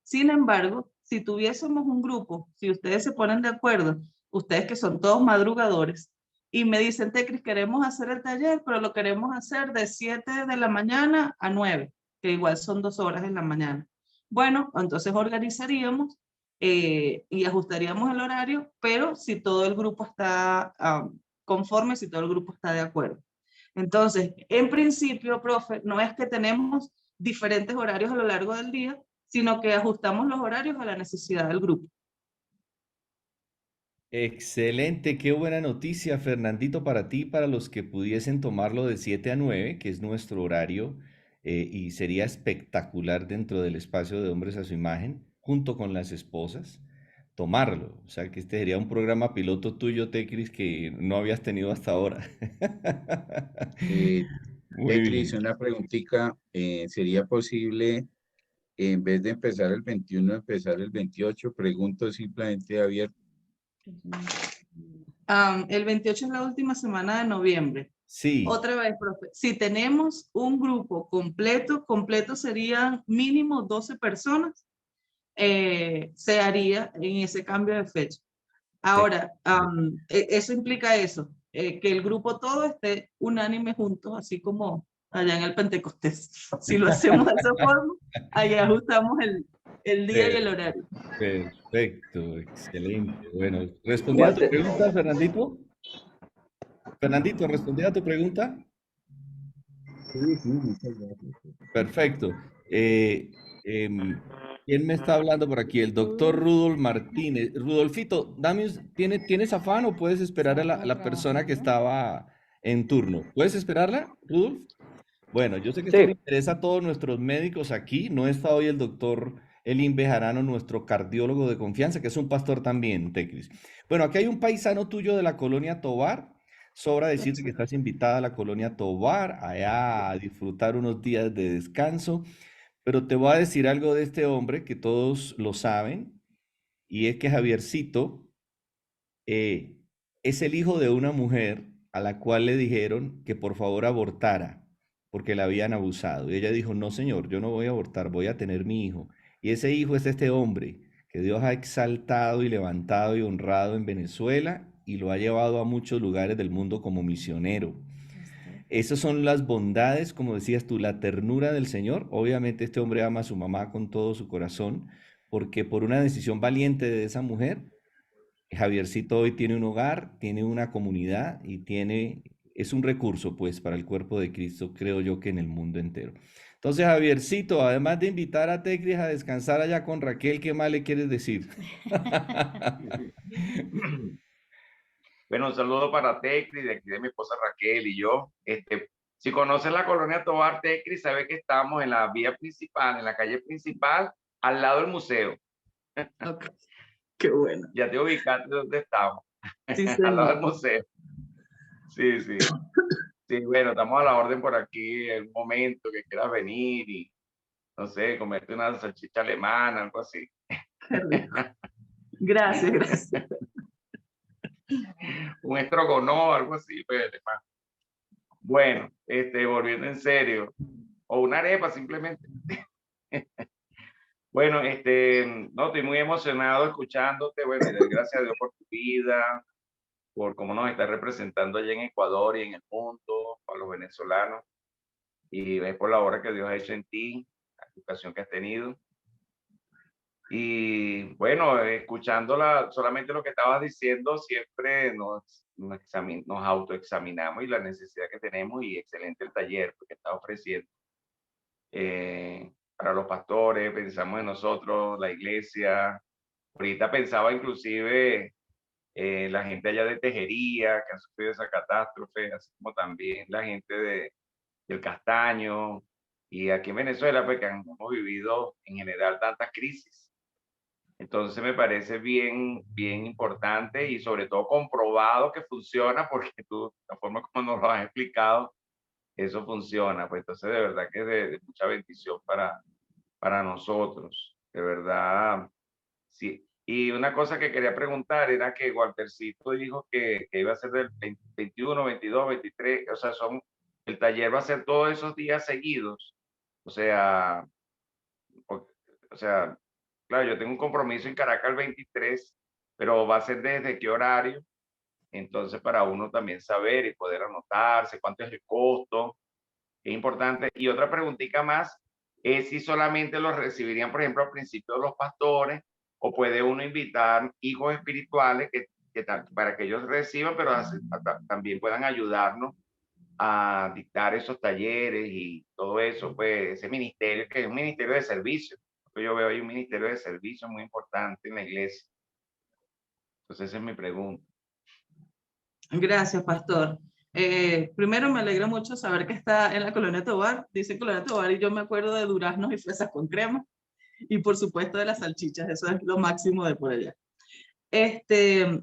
Sin embargo, si tuviésemos un grupo, si ustedes se ponen de acuerdo, ustedes que son todos madrugadores, y me dicen, Tecris, queremos hacer el taller, pero lo queremos hacer de 7 de la mañana a 9, que igual son 2 horas en la mañana. Bueno, entonces organizaríamos y ajustaríamos el horario, pero si todo el grupo está conforme, si todo el grupo está de acuerdo. Entonces, en principio, profe, no es que tenemos diferentes horarios a lo largo del día, sino que ajustamos los horarios a la necesidad del grupo. Excelente, qué buena noticia, Fernandito, para ti, para los que pudiesen tomarlo de 7 a 9, que es nuestro horario, y sería espectacular dentro del espacio de Hombres a su Imagen, junto con las esposas, tomarlo. O sea, que este sería un programa piloto tuyo, Tecris, que no habías tenido hasta ahora. Eh, Muy Tecris, bien. una preguntita, ¿sería posible En vez de empezar el 21, empezar el 28, pregunto simplemente abierto. El 28 es la última semana de noviembre. Sí, Otra vez, profe, si tenemos un grupo completo serían mínimo 12 personas, se haría en ese cambio de fecha. Ahora, eso implica eso, que el grupo todo esté unánime juntos, así como allá en el Pentecostés. Si lo hacemos de esa forma, allá ajustamos el día y el horario. perfecto, excelente. Bueno, ¿respondí a tu pregunta, Fernandito? Fernandito, ¿respondí a tu pregunta? Sí, sí, muchas gracias. Perfecto. Eh, ¿Quién me está hablando por aquí? El doctor Rudolf Martínez. Rudolfito, ¿tienes afán o puedes esperar a la persona que estaba en turno? ¿Puedes esperarla, Rudolf? Bueno, yo sé que esto le Sí, interesa a todos nuestros médicos aquí. No está hoy el doctor Elín Bejarano, nuestro cardiólogo de confianza, que es un pastor también, Tecris. Bueno, aquí hay un paisano tuyo de la colonia Tovar. Sobra decirte que estás invitada a la colonia Tovar, allá a disfrutar unos días de descanso. Pero te voy a decir algo de este hombre que todos lo saben, y es que Javiercito eh, es el hijo de una mujer a la cual le dijeron que por favor abortara porque la habían abusado. Y ella dijo, no señor, yo no voy a abortar, voy a tener mi hijo. Y ese hijo es este hombre que Dios ha exaltado y levantado y honrado en Venezuela y lo ha llevado a muchos lugares del mundo como misionero. Esas son las bondades, como decías tú, la ternura del Señor. Obviamente este hombre ama a su mamá con todo su corazón, porque por una decisión valiente de esa mujer, Javiercito hoy tiene un hogar, tiene una comunidad y es un recurso pues para el cuerpo de Cristo, creo yo que en el mundo entero. Entonces, Javiercito, además de invitar a Tecris a descansar allá con Raquel, ¿qué más le quieres decir? Bueno, un saludo para Tecris, de aquí de mi esposa Raquel y yo. Si conoces la colonia Tovar, Tecris, sabe que estamos en la vía principal, en la calle principal, al lado del museo. Ok, qué bueno. Ya te ubicaste dónde estamos, Sí, al lado señor. del museo. Sí, sí. Sí, bueno, estamos a la orden por aquí en un momento que quieras venir y, no sé, comerte una salchicha alemana, algo así. Qué rico. Gracias, gracias. Un estrogonoff, algo así, pues, alemán. Bueno, volviendo en serio, o una arepa simplemente. Bueno, no, estoy muy emocionado escuchándote, bueno, y doy gracias a Dios por tu vida, por cómo nos estás representando allá en Ecuador y en el mundo, a los venezolanos, y ves por la obra que Dios ha hecho en ti, la educación que has tenido. Y bueno, escuchándola, solamente lo que estabas diciendo, siempre nos autoexaminamos y la necesidad que tenemos, y excelente el taller porque está ofreciendo. Para los pastores, pensamos en nosotros, la iglesia. Ahorita pensaba inclusive la gente allá de Tejería, que ha sufrido esa catástrofe, así como también la gente del Castaño, y aquí en Venezuela, pues que hemos vivido en general tantas crisis. Entonces me parece bien, bien importante y sobre todo comprobado que funciona, porque tú, la forma como nos lo has explicado, eso funciona. Pues entonces de verdad que es de mucha bendición para nosotros, de verdad. Sí. Y una cosa que quería preguntar era que Waltercito dijo que iba a ser del 21, 22, 23, o sea, el taller va a ser todos esos días seguidos. O sea, o, o sea, claro, yo tengo un compromiso en Caracas el 23, pero va a ser desde qué horario. Entonces, para uno también saber y poder anotarse, cuánto es el costo, es importante. Y otra preguntita más es si solamente los recibirían, por ejemplo, al principio los pastores, o puede uno invitar hijos espirituales para que ellos reciban, pero también puedan ayudarnos a dictar esos talleres y todo eso, pues ese ministerio, que es un ministerio de servicio. Yo veo ahí un ministerio de servicio muy importante en la iglesia. Entonces esa es mi pregunta. Gracias, pastor. Primero me alegra mucho saber que está en la colonia Tovar. Dice colonia Tovar y yo me acuerdo de duraznos y fresas con crema. Y por supuesto de las salchichas, eso es lo máximo de por allá.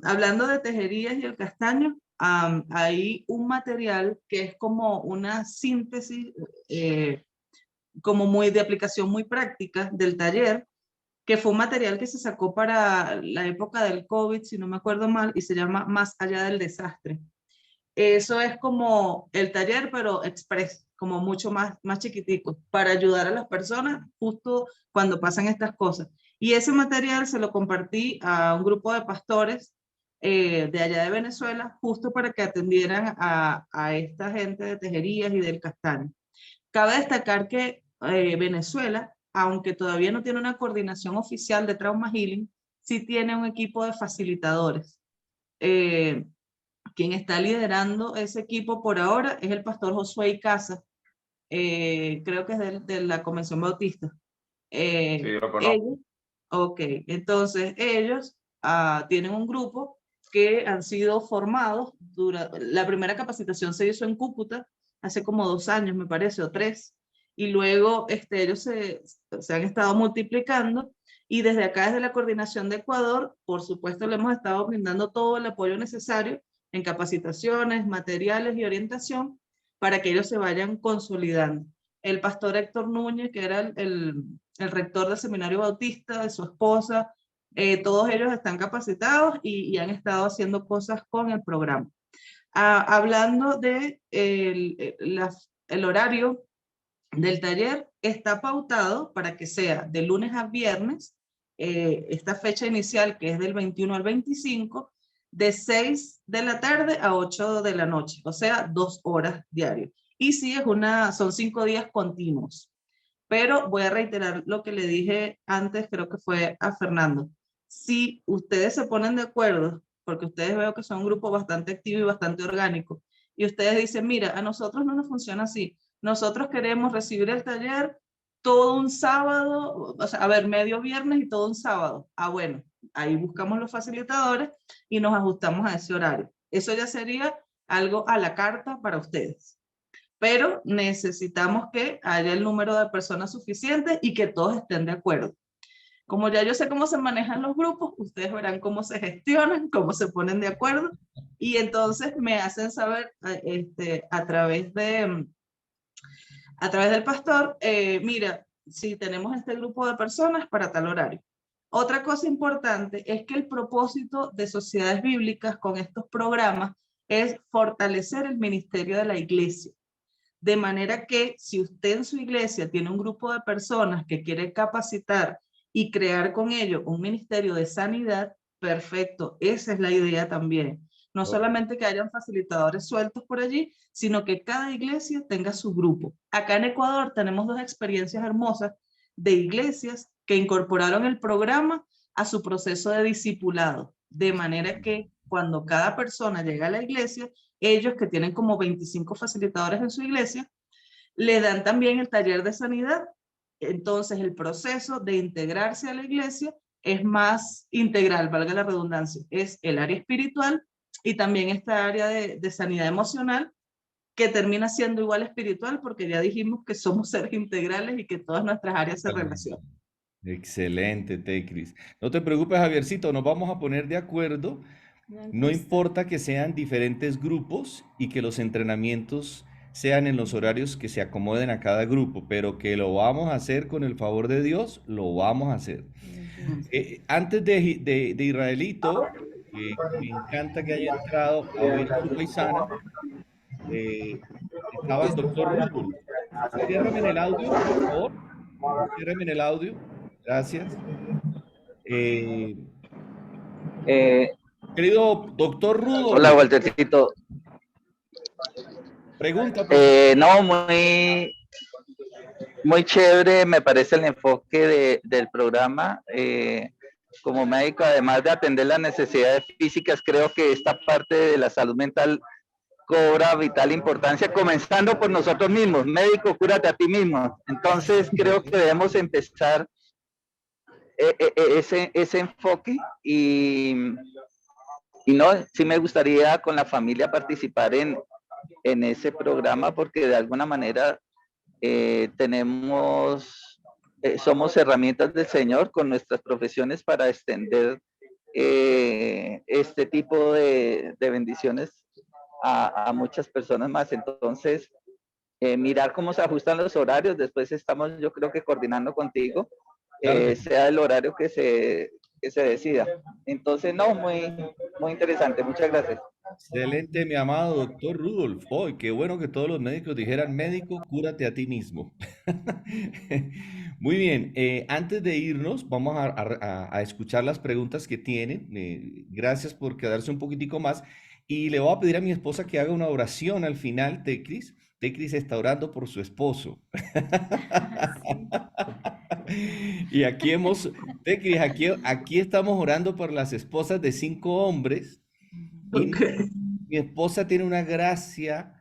Hablando de tejerías y el castaño, hay un material que es como una síntesis como muy de aplicación muy práctica del taller, que fue un material que se sacó para la época del COVID, si no me acuerdo mal, y se llama Más allá del desastre. Eso es como el taller, pero express, como mucho más chiquitico, para ayudar a las personas justo cuando pasan estas cosas. Y ese material se lo compartí a un grupo de pastores de allá de Venezuela, justo para que atendieran a esta gente de Tejerías y del Castaño. Cabe destacar que Venezuela, aunque todavía no tiene una coordinación oficial de trauma healing, sí tiene un equipo de facilitadores. Quien está liderando ese equipo por ahora es el pastor Josué Icaza, creo que es de la Convención Bautista. Sí, lo conozco. Ellos, ok, entonces ellos tienen un grupo que han sido formados, la primera capacitación se hizo en Cúcuta hace como 2 años, me parece, o 3, y luego ellos se han estado multiplicando, y desde acá, desde la Coordinación de Ecuador, por supuesto, le hemos estado brindando todo el apoyo necesario en capacitaciones, materiales y orientación para que ellos se vayan consolidando. El pastor Héctor Núñez, que era el rector del Seminario Bautista, de su esposa, todos ellos están capacitados y han estado haciendo cosas con el programa. Hablando de el horario del taller, está pautado para que sea de lunes a viernes, esta fecha inicial que es del 21 al 25, de 6 de la tarde a 8 de la noche, o sea, 2 horas diarias. Y sí, son 5 días continuos. Pero voy a reiterar lo que le dije antes, creo que fue a Fernando. Si ustedes se ponen de acuerdo, porque ustedes veo que son un grupo bastante activo y bastante orgánico, y ustedes dicen, mira, a nosotros no nos funciona así. Nosotros queremos recibir el taller todo un sábado, o sea, a ver, medio viernes y todo un sábado. Bueno, ahí buscamos los facilitadores y nos ajustamos a ese horario. Eso ya sería algo a la carta para ustedes. Pero necesitamos que haya el número de personas suficiente y que todos estén de acuerdo. Como ya yo sé cómo se manejan los grupos, ustedes verán cómo se gestionan, cómo se ponen de acuerdo, y entonces me hacen saber a través del pastor, mira, si tenemos este grupo de personas para tal horario. Otra cosa importante es que el propósito de Sociedades Bíblicas con estos programas es fortalecer el ministerio de la iglesia. De manera que si usted en su iglesia tiene un grupo de personas que quiere capacitar y crear con ello un ministerio de sanidad, perfecto, esa es la idea también. No solamente que hayan facilitadores sueltos por allí, sino que cada iglesia tenga su grupo. Acá en Ecuador tenemos 2 experiencias hermosas de iglesias que incorporaron el programa a su proceso de discipulado, de manera que cuando cada persona llega a la iglesia, ellos que tienen como 25 facilitadores en su iglesia, le dan también el taller de sanidad. Entonces el proceso de integrarse a la iglesia es más integral, valga la redundancia, es el área espiritual y también esta área de sanidad emocional, que termina siendo igual espiritual porque ya dijimos que somos seres integrales y que todas nuestras áreas se relacionan. Excelente, Tecris. No te preocupes, Javiercito, nos vamos a poner de acuerdo. No importa que sean diferentes grupos y que los entrenamientos sean en los horarios que se acomoden a cada grupo, pero que lo vamos a hacer con el favor de Dios, lo vamos a hacer. Antes de Israelito, me encanta que haya entrado a oír a su paisana, estaba el doctor Rudolf. Ciérrame en el audio, por favor. Ciérrame en el audio. Gracias. Eh, Eh, Querido doctor hola, Rudolf, Waltercito. pregunta, por favor. No, muy chévere, me parece el enfoque del programa. Como médico, además de atender las necesidades físicas, creo que esta parte de la salud mental cobra vital importancia, comenzando por nosotros mismos. Médico, cúrate a ti mismo. Entonces, creo que debemos empezar ese enfoque y no, sí me gustaría con la familia participar en ese programa porque de alguna manera somos herramientas del Señor con nuestras profesiones para extender este tipo de bendiciones a muchas personas más. Entonces, mirar cómo se ajustan los horarios. Después estamos, yo creo que coordinando contigo, Claro. sea el horario que se decida. Entonces, no, muy interesante. Muchas gracias. Excelente, mi amado doctor Rudolf. Oh, qué bueno que todos los médicos dijeran, médico, cúrate a ti mismo. Muy bien, antes de irnos, vamos a escuchar las preguntas que tienen. Gracias por quedarse un poquitico más. Y le voy a pedir a mi esposa que haga una oración al final, Tecris. Tecris está orando por su esposo. Y Tecris, aquí estamos orando por las esposas de 5 hombres. Y Ok. mi esposa tiene una gracia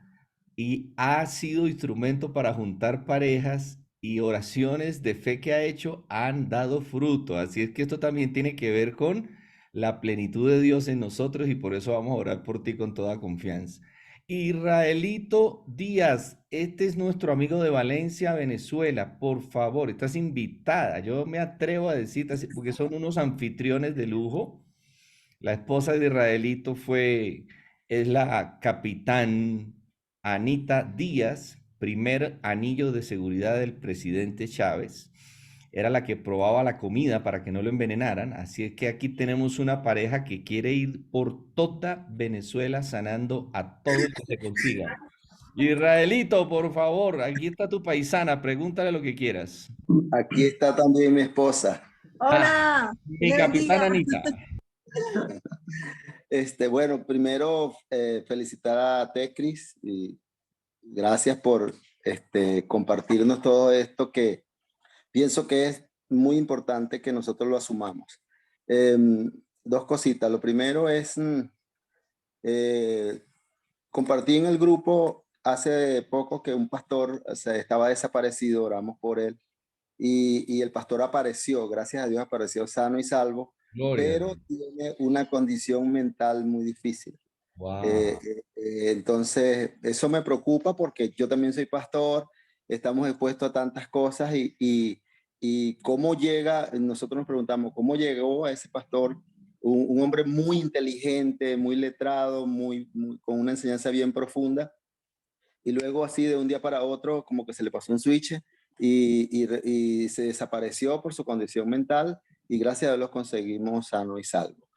y ha sido instrumento para juntar parejas y oraciones de fe que ha hecho han dado fruto. Así es que esto también tiene que ver con la plenitud de Dios en nosotros y por eso vamos a orar por ti con toda confianza. Israelito Díaz, este es nuestro amigo de Valencia, Venezuela. Por favor, estás invitada. Yo me atrevo a decirte, porque son unos anfitriones de lujo. La esposa de Israelito es la capitán Anita Díaz, primer anillo de seguridad del presidente Chávez. Era la que probaba la comida para que no lo envenenaran. Así es que aquí tenemos una pareja que quiere ir por toda Venezuela sanando a todo el que se consiga. Israelito, por favor, aquí está tu paisana, pregúntale lo que quieras. Aquí está también mi esposa. Ah, Hola, mi Dios capitana bendiga. Anita. Bueno, primero felicitar a Tecris y gracias por compartirnos todo esto que pienso que es muy importante que nosotros lo asumamos. Dos cositas. Lo primero es compartí en el grupo hace poco que un pastor estaba desaparecido, oramos por él y el pastor apareció, gracias a Dios apareció sano y salvo, Gloria a pero Dios. tiene una condición mental muy difícil. Wow. Entonces, eso me preocupa porque yo también soy pastor, estamos expuestos a tantas cosas y cómo llega, nosotros nos preguntamos, ¿cómo llegó a ese pastor? Un hombre muy inteligente, muy letrado, con una enseñanza bien profunda, y luego así de un día para otro como que se le pasó un switch y se desapareció por su condición mental y gracias a Dios lo conseguimos sano y salvo.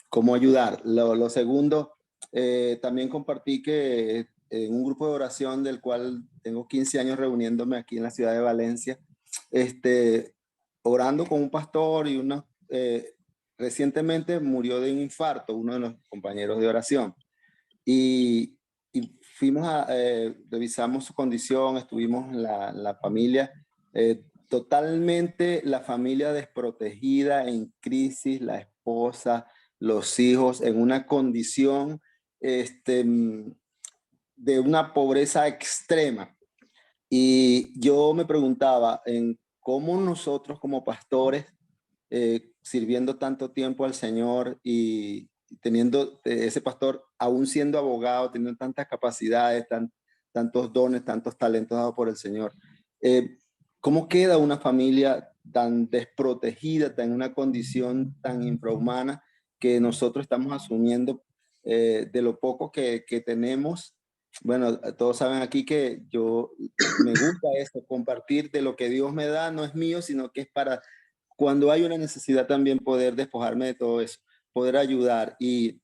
¿Cómo ayudar? Lo segundo, también compartí que en un grupo de oración del cual tengo 15 años reuniéndome aquí en la ciudad de Valencia, orando con un pastor y recientemente murió de un infarto uno de los compañeros de oración. Y fuimos revisamos su condición, estuvimos en la familia, totalmente la familia desprotegida, en crisis, la esposa, los hijos, en una condición de una pobreza extrema. Y yo me preguntaba en cómo nosotros como pastores, sirviendo tanto tiempo al Señor y teniendo ese pastor, aún siendo abogado, teniendo tantas capacidades, tantos dones, tantos talentos dados por el Señor, ¿cómo queda una familia tan desprotegida, tan en una condición tan infrahumana que nosotros estamos asumiendo de lo poco que tenemos? Bueno, todos saben aquí que me gusta esto, compartir de lo que Dios me da, no es mío, sino que es para cuando hay una necesidad también poder despojarme de todo eso, poder ayudar. Y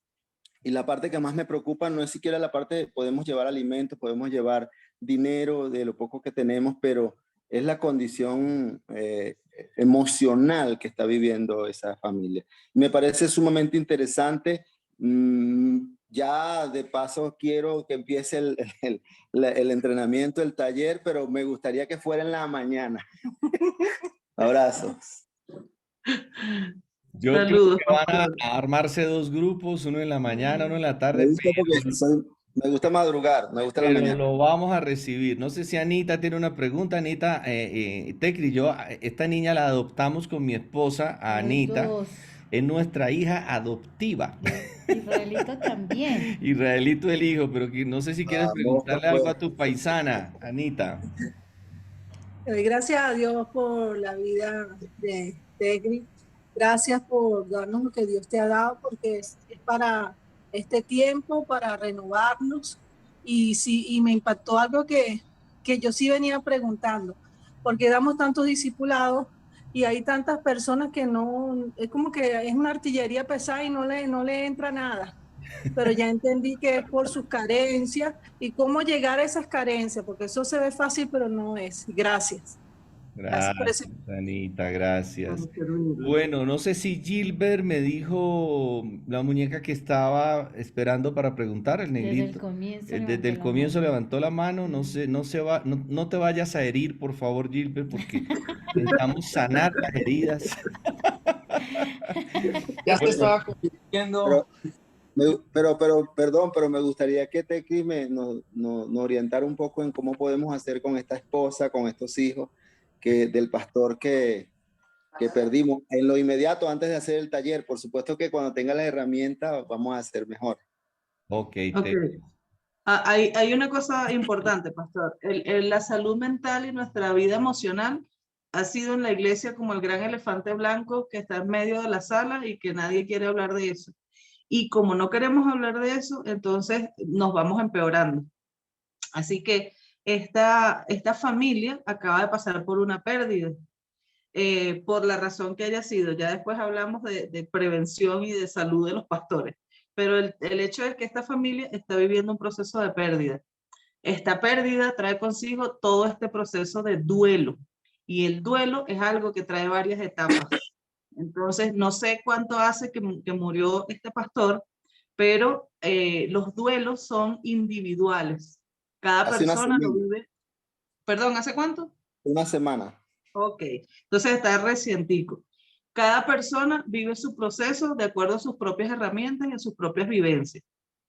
la parte que más me preocupa no es siquiera la parte de podemos llevar alimentos, podemos llevar dinero de lo poco que tenemos, pero es la condición emocional que está viviendo esa familia. Me parece sumamente interesante. Ya de paso quiero que empiece el entrenamiento, el taller, pero me gustaría que fuera en la mañana. Abrazos. Yo creo Saludos, que van pastor. a armarse 2 grupos, uno en la mañana, uno en la Me tarde, gusta porque me gusta madrugar, me gusta la pero mañana. lo vamos a recibir. No sé si Anita tiene una pregunta. Anita, Tecri, esta niña la adoptamos con mi esposa, a Los Anita. dos. Es nuestra hija adoptiva. Israelito también. Israelito el hijo, pero no sé si quieres Vamos, preguntarle pues. algo a tu paisana, Anita. Doy gracias a Dios por la vida de Tegri. Gracias por darnos lo que Dios te ha dado, porque es para este tiempo, para renovarnos, Y sí, y me impactó algo que yo sí venía preguntando, porque damos tantos discipulados y hay tantas personas que no, es como que es una artillería pesada y no le entra nada. Pero ya entendí que es por sus carencias y cómo llegar a esas carencias, porque eso se ve fácil, pero no es. Gracias. Gracias por ese. Gracias, Anita, gracias. Vamos a servirle. Bueno, no sé si Gilbert me dijo la muñeca que estaba esperando para preguntar, el Desde el negrito. comienzo Desde levantó el la comienzo mano. levantó la mano, no te vayas a herir, por favor, Gilbert, porque necesitamos sanar las heridas. Ya se Bueno, estaba convirtiendo. perdón, pero me gustaría que Tecris nos orientara un poco en cómo podemos hacer con esta esposa, con estos hijos del pastor que perdimos en lo inmediato antes de hacer el taller. Por supuesto que cuando tenga las herramientas vamos a hacer mejor. Ok, Ok. Hay una cosa importante, pastor. La salud mental y nuestra vida emocional ha sido en la iglesia como el gran elefante blanco que está en medio de la sala y que nadie quiere hablar de eso. Y como no queremos hablar de eso, entonces nos vamos empeorando. Así que esta familia acaba de pasar por una pérdida, por la razón que haya sido. Ya después hablamos de prevención y de salud de los pastores. Pero el hecho es que esta familia está viviendo un proceso de pérdida. Esta pérdida trae consigo todo este proceso de duelo. Y el duelo es algo que trae varias etapas. Entonces, no sé cuánto hace que murió este pastor, pero los duelos son individuales. Cada Hace una persona lo semana. vive. Perdón, ¿hace cuánto? Una semana. Ok, entonces está recientico. Cada persona vive su proceso de acuerdo a sus propias herramientas y a sus propias vivencias.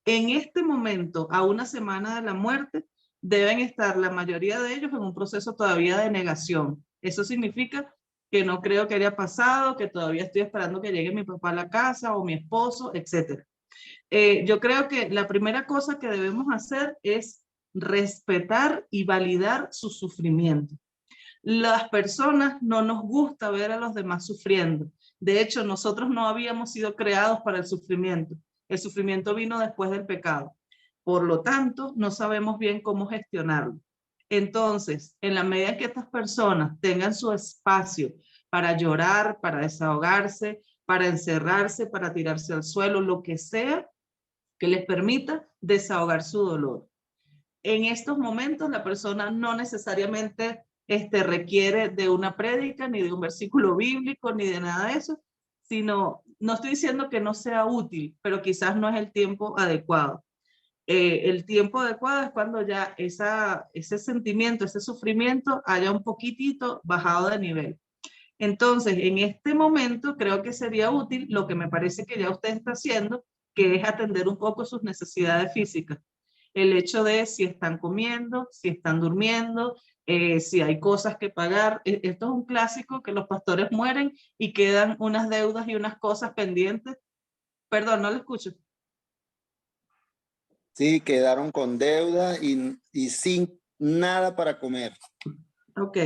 En este momento, a una semana de la muerte, deben estar la mayoría de ellos en un proceso todavía de negación. Eso significa que no creo que haya pasado, que todavía estoy esperando que llegue mi papá a la casa o mi esposo, etc. Yo creo que la primera cosa que debemos hacer es respetar y validar su sufrimiento. Las personas no nos gusta ver a los demás sufriendo. De hecho, nosotros no habíamos sido creados para el sufrimiento. El sufrimiento vino después del pecado. Por lo tanto, no sabemos bien cómo gestionarlo. Entonces, en la medida que estas personas tengan su espacio para llorar, para desahogarse, para encerrarse, para tirarse al suelo, lo que sea que les permita desahogar su dolor. En estos momentos, la persona no necesariamente requiere de una prédica, ni de un versículo bíblico, ni de nada de eso, sino, no estoy diciendo que no sea útil, pero quizás no es el tiempo adecuado. El tiempo adecuado es cuando ya ese sentimiento, ese sufrimiento haya un poquitito bajado de nivel. Entonces, en este momento creo que sería útil lo que me parece que ya usted está haciendo, que es atender un poco sus necesidades físicas. El hecho de si están comiendo, si están durmiendo, si hay cosas que pagar. Esto es un clásico que los pastores mueren y quedan unas deudas y unas cosas pendientes. Perdón, no lo escucho. Sí, quedaron con deuda y sin nada para comer. Ok.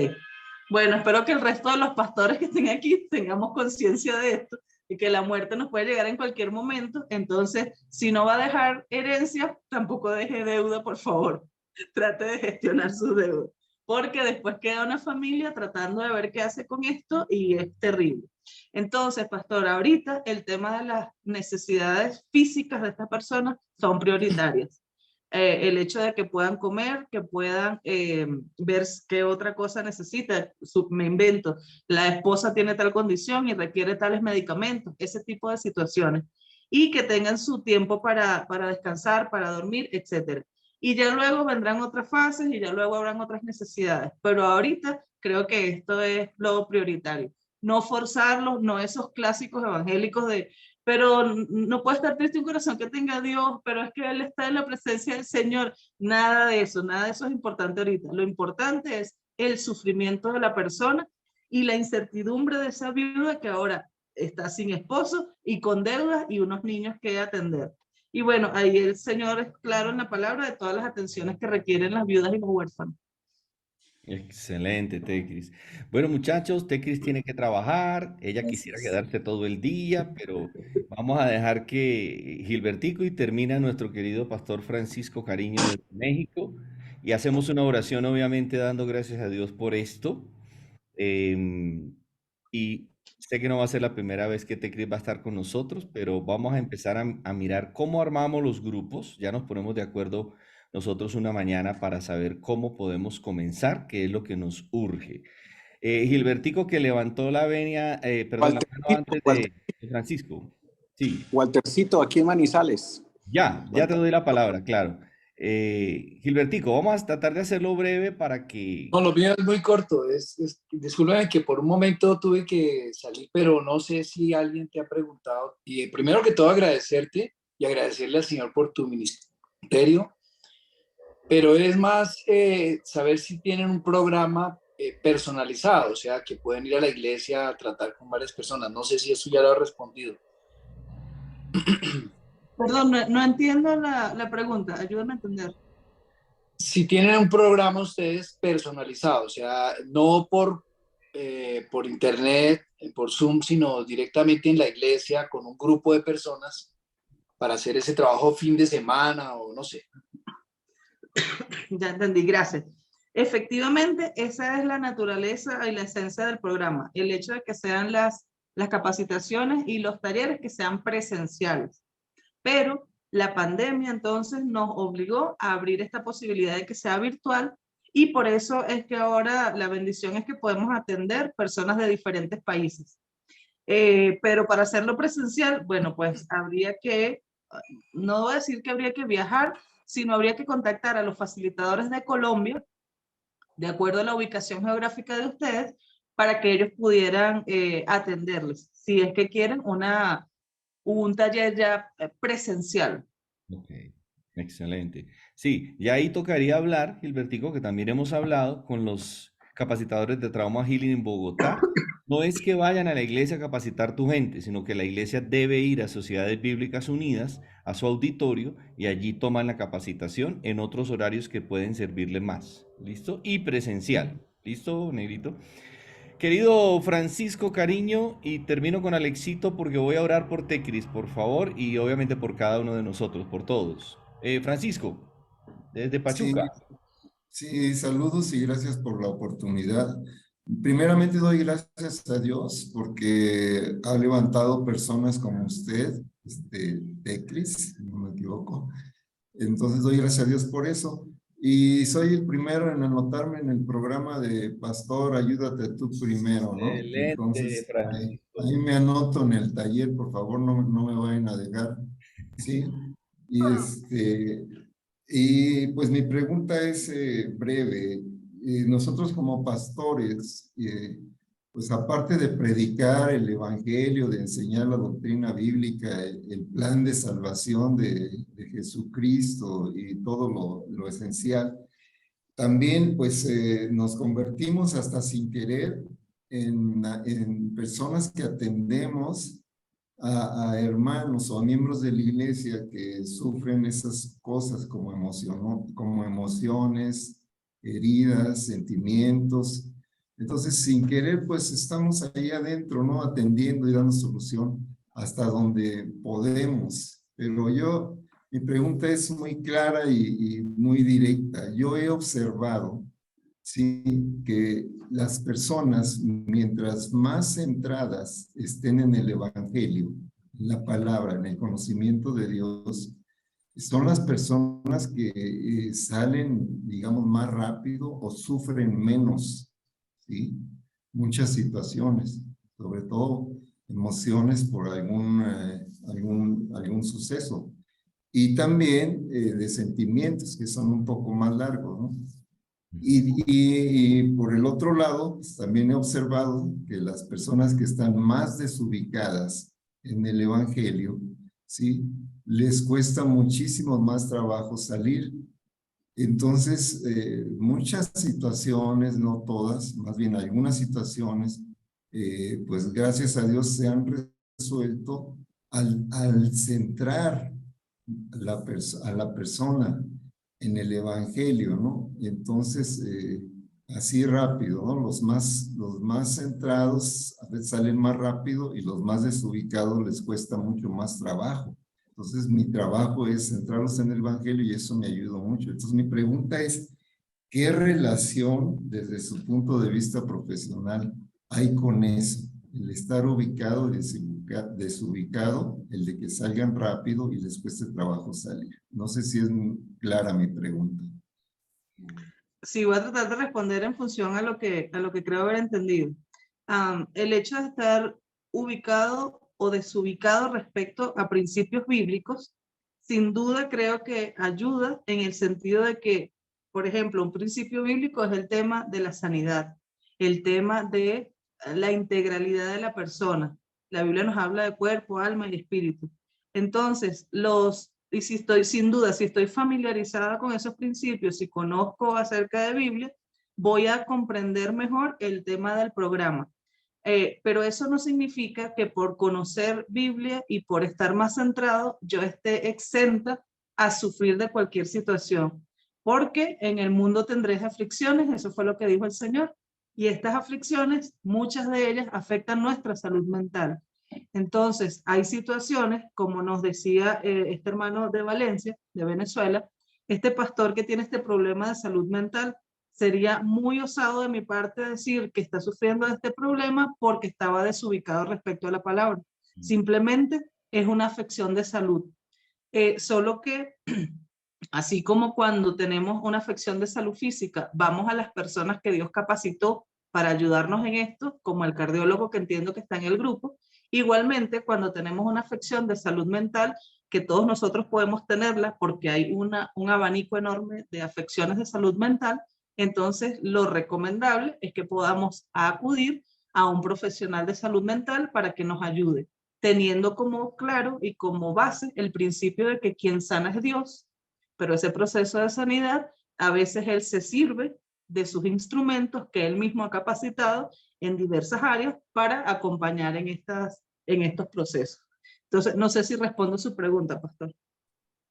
Bueno, espero que el resto de los pastores que estén aquí tengamos conciencia de esto y que la muerte nos puede llegar en cualquier momento. Entonces, si no va a dejar herencia, tampoco deje deuda, por favor. Trate de gestionar su deuda, porque después queda una familia tratando de ver qué hace con esto y es terrible. Entonces, pastor, ahorita el tema de las necesidades físicas de estas personas son prioritarias. El hecho de que puedan comer, que puedan ver qué otra cosa necesita. Me invento, la esposa tiene tal condición y requiere tales medicamentos, ese tipo de situaciones. Y que tengan su tiempo para descansar, para dormir, etc. Y ya luego vendrán otras fases y ya luego habrán otras necesidades. Pero ahorita creo que esto es lo prioritario. No forzarlos, no esos clásicos evangélicos de pero no puede estar triste un corazón que tenga a Dios, pero es que Él está en la presencia del Señor. Nada de eso es importante ahorita. Lo importante es el sufrimiento de la persona y la incertidumbre de esa viuda que ahora está sin esposo y con deudas y unos niños que atender. Y bueno, ahí el Señor es claro en la palabra de todas las atenciones que requieren las viudas y los huérfanos. Excelente, Tecris. Bueno, muchachos, Tecris tiene que trabajar, ella quisiera quedarse todo el día, pero vamos a dejar que Gilbertico y termina nuestro querido pastor Francisco Cariño de México y hacemos una oración, obviamente, dando gracias a Dios por esto. Em, y sé que no va a ser la primera vez que Tecris va a estar con nosotros, pero vamos a empezar a mirar cómo armamos los grupos. Ya nos ponemos de acuerdo nosotros una mañana para saber cómo podemos comenzar, qué es lo que nos urge. Gilbertico que levantó la venia, perdón, la mano antes de Francisco. Sí, Waltercito, aquí en Manizales. ya te doy la palabra, claro. Gilbertico, vamos a tratar de hacerlo breve para que... No, lo mío es muy corto. Discúlpame que por un momento tuve que salir, pero no sé si alguien te ha preguntado. Y primero que todo agradecerte y agradecerle al Señor por tu ministerio, pero es más saber si tienen un programa personalizado, o sea, que pueden ir a la iglesia a tratar con varias personas. No sé si eso ya lo ha respondido. Perdón, no entiendo la pregunta, ayúdame a entender. Si tienen un programa ustedes personalizado, o sea, no por internet, por Zoom, sino directamente en la iglesia con un grupo de personas para hacer ese trabajo fin de semana o no sé. Ya entendí, gracias. Efectivamente, esa es la naturaleza y la esencia del programa, el hecho de que sean las capacitaciones y los talleres que sean presenciales. Pero la pandemia entonces nos obligó a abrir esta posibilidad de que sea virtual y por eso es que ahora la bendición es que podemos atender personas de diferentes países. Pero para hacerlo presencial, bueno, pues habría que, no voy a decir que habría que viajar, sino habría que contactar a los facilitadores de Colombia, de acuerdo a la ubicación geográfica de ustedes, para que ellos pudieran atenderles, si es que quieren un taller ya presencial. Ok, excelente. Sí, y ahí tocaría hablar, Gilbertico, que también hemos hablado con los capacitadores de Trauma Healing en Bogotá. No es que vayan a la iglesia a capacitar tu gente, sino que la iglesia debe ir a Sociedades Bíblicas Unidas, a su auditorio, y allí toman la capacitación en otros horarios que pueden servirle más. ¿Listo? Y presencial. ¿Listo, Negrito? Querido Francisco Cariño, y termino con Alexito porque voy a orar por Tecris, por favor, y obviamente por cada uno de nosotros, por todos. Francisco, desde Pachuca. Sí, saludos y gracias por la oportunidad. Primeramente doy gracias a Dios porque ha levantado personas como usted, Tecris, si no me equivoco. Entonces doy gracias a Dios por eso. Y soy el primero en anotarme en el programa de Pastor, ayúdate tú primero, ¿no? Excelente, Entonces, Francisco. ahí me anoto en el taller, por favor, no me vayan a dejar, ¿sí? Y pues mi pregunta es breve. Nosotros como pastores, pues aparte de predicar el evangelio, de enseñar la doctrina bíblica, el plan de salvación de Jesucristo y todo lo esencial, también pues nos convertimos hasta sin querer en personas que atendemos a hermanos o a miembros de la iglesia que sufren esas cosas como emociones, heridas, sentimientos. Entonces, sin querer, pues estamos ahí adentro, ¿no? Atendiendo y dando solución hasta donde podemos. Pero mi pregunta es muy clara y muy directa. Yo he observado, sí, que las personas, mientras más centradas estén en el evangelio, en la palabra, en el conocimiento de Dios, son las personas que salen, digamos, más rápido o sufren menos, ¿sí? Muchas situaciones, sobre todo emociones por algún suceso. Y también de sentimientos que son un poco más largos, ¿no? Y por el otro lado, pues, también he observado que las personas que están más desubicadas en el evangelio, ¿sí? Les cuesta muchísimo más trabajo salir. Entonces, muchas situaciones, no todas, más bien algunas situaciones, pues gracias a Dios se han resuelto al centrar a la persona en el evangelio, ¿no? Y entonces, así rápido, ¿no? Los más centrados a veces salen más rápido y los más desubicados les cuesta mucho más trabajo. Entonces, mi trabajo es centrarlos en el Evangelio y eso me ayuda mucho. Entonces, mi pregunta es, ¿qué relación desde su punto de vista profesional hay con eso? El estar ubicado y desubicado, el de que salgan rápido y les cueste trabajo salir. No sé si es clara mi pregunta. Sí, voy a tratar de responder en función a lo que creo haber entendido. El hecho de estar ubicado o desubicado respecto a principios bíblicos, sin duda creo que ayuda en el sentido de que, por ejemplo, un principio bíblico es el tema de la sanidad, el tema de la integralidad de la persona. La Biblia nos habla de cuerpo, alma y espíritu. Entonces, y si estoy, sin duda, si estoy familiarizada con esos principios, si conozco acerca de Biblia, voy a comprender mejor el tema del programa. Pero eso no significa que por conocer Biblia y por estar más centrado, yo esté exenta a sufrir de cualquier situación. Porque en el mundo tendréis aflicciones, eso fue lo que dijo el Señor, y estas aflicciones, muchas de ellas afectan nuestra salud mental. Entonces, hay situaciones, como nos decía este hermano de Valencia, de Venezuela, este pastor que tiene este problema de salud mental, sería muy osado de mi parte decir que está sufriendo de este problema porque estaba desubicado respecto a la palabra. Simplemente es una afección de salud. Solo que, así como cuando tenemos una afección de salud física, vamos a las personas que Dios capacitó para ayudarnos en esto, como el cardiólogo que entiendo que está en el grupo. Igualmente, cuando tenemos una afección de salud mental, que todos nosotros podemos tenerla porque hay un abanico enorme de afecciones de salud mental, entonces lo recomendable es que podamos acudir a un profesional de salud mental para que nos ayude, teniendo como claro y como base el principio de que quien sana es Dios, pero ese proceso de sanidad, a veces Él se sirve de sus instrumentos que Él mismo ha capacitado en diversas áreas para acompañar en estos procesos. Entonces, no sé si respondo su pregunta, pastor.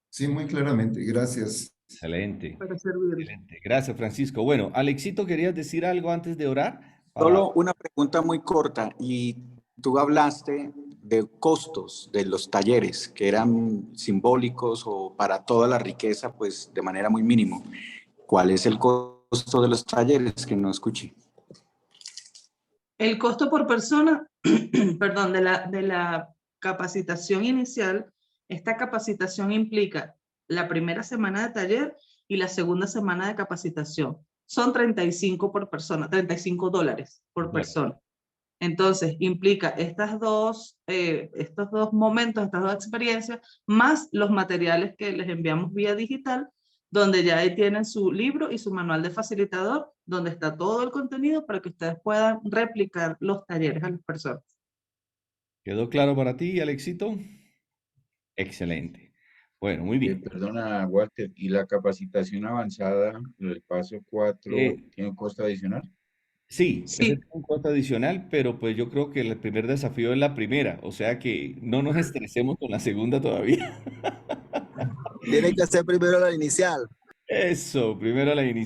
Sí, muy claramente. Gracias. Excelente. Para servirle. Excelente. Gracias, Francisco. Bueno, Alexito, ¿querías decir algo antes de orar? Solo una pregunta muy corta. Y tú hablaste de costos de los talleres, que eran simbólicos o para toda la riqueza, pues de manera muy mínimo. ¿Cuál es el costo de los talleres? Que no escuché. El costo por persona, perdón, de la capacitación inicial, esta capacitación implica la primera semana de taller y la segunda semana de capacitación. Son 35 por persona, $35 por persona. Entonces, implica estos dos momentos, estas dos experiencias, más los materiales que les enviamos vía digital, donde ya ahí tienen su libro y su manual de facilitador, donde está todo el contenido para que ustedes puedan replicar los talleres a las personas. ¿Quedó claro para ti, Alexito? Excelente. Bueno, muy bien. Perdona, Walter, ¿y la capacitación avanzada, el paso 4, tiene un costo adicional? Sí, ese es un costo adicional, pero pues yo creo que el primer desafío es la primera, o sea que no nos estresemos con la segunda todavía. Tiene que hacer primero la inicial. Eso, primero la inicial.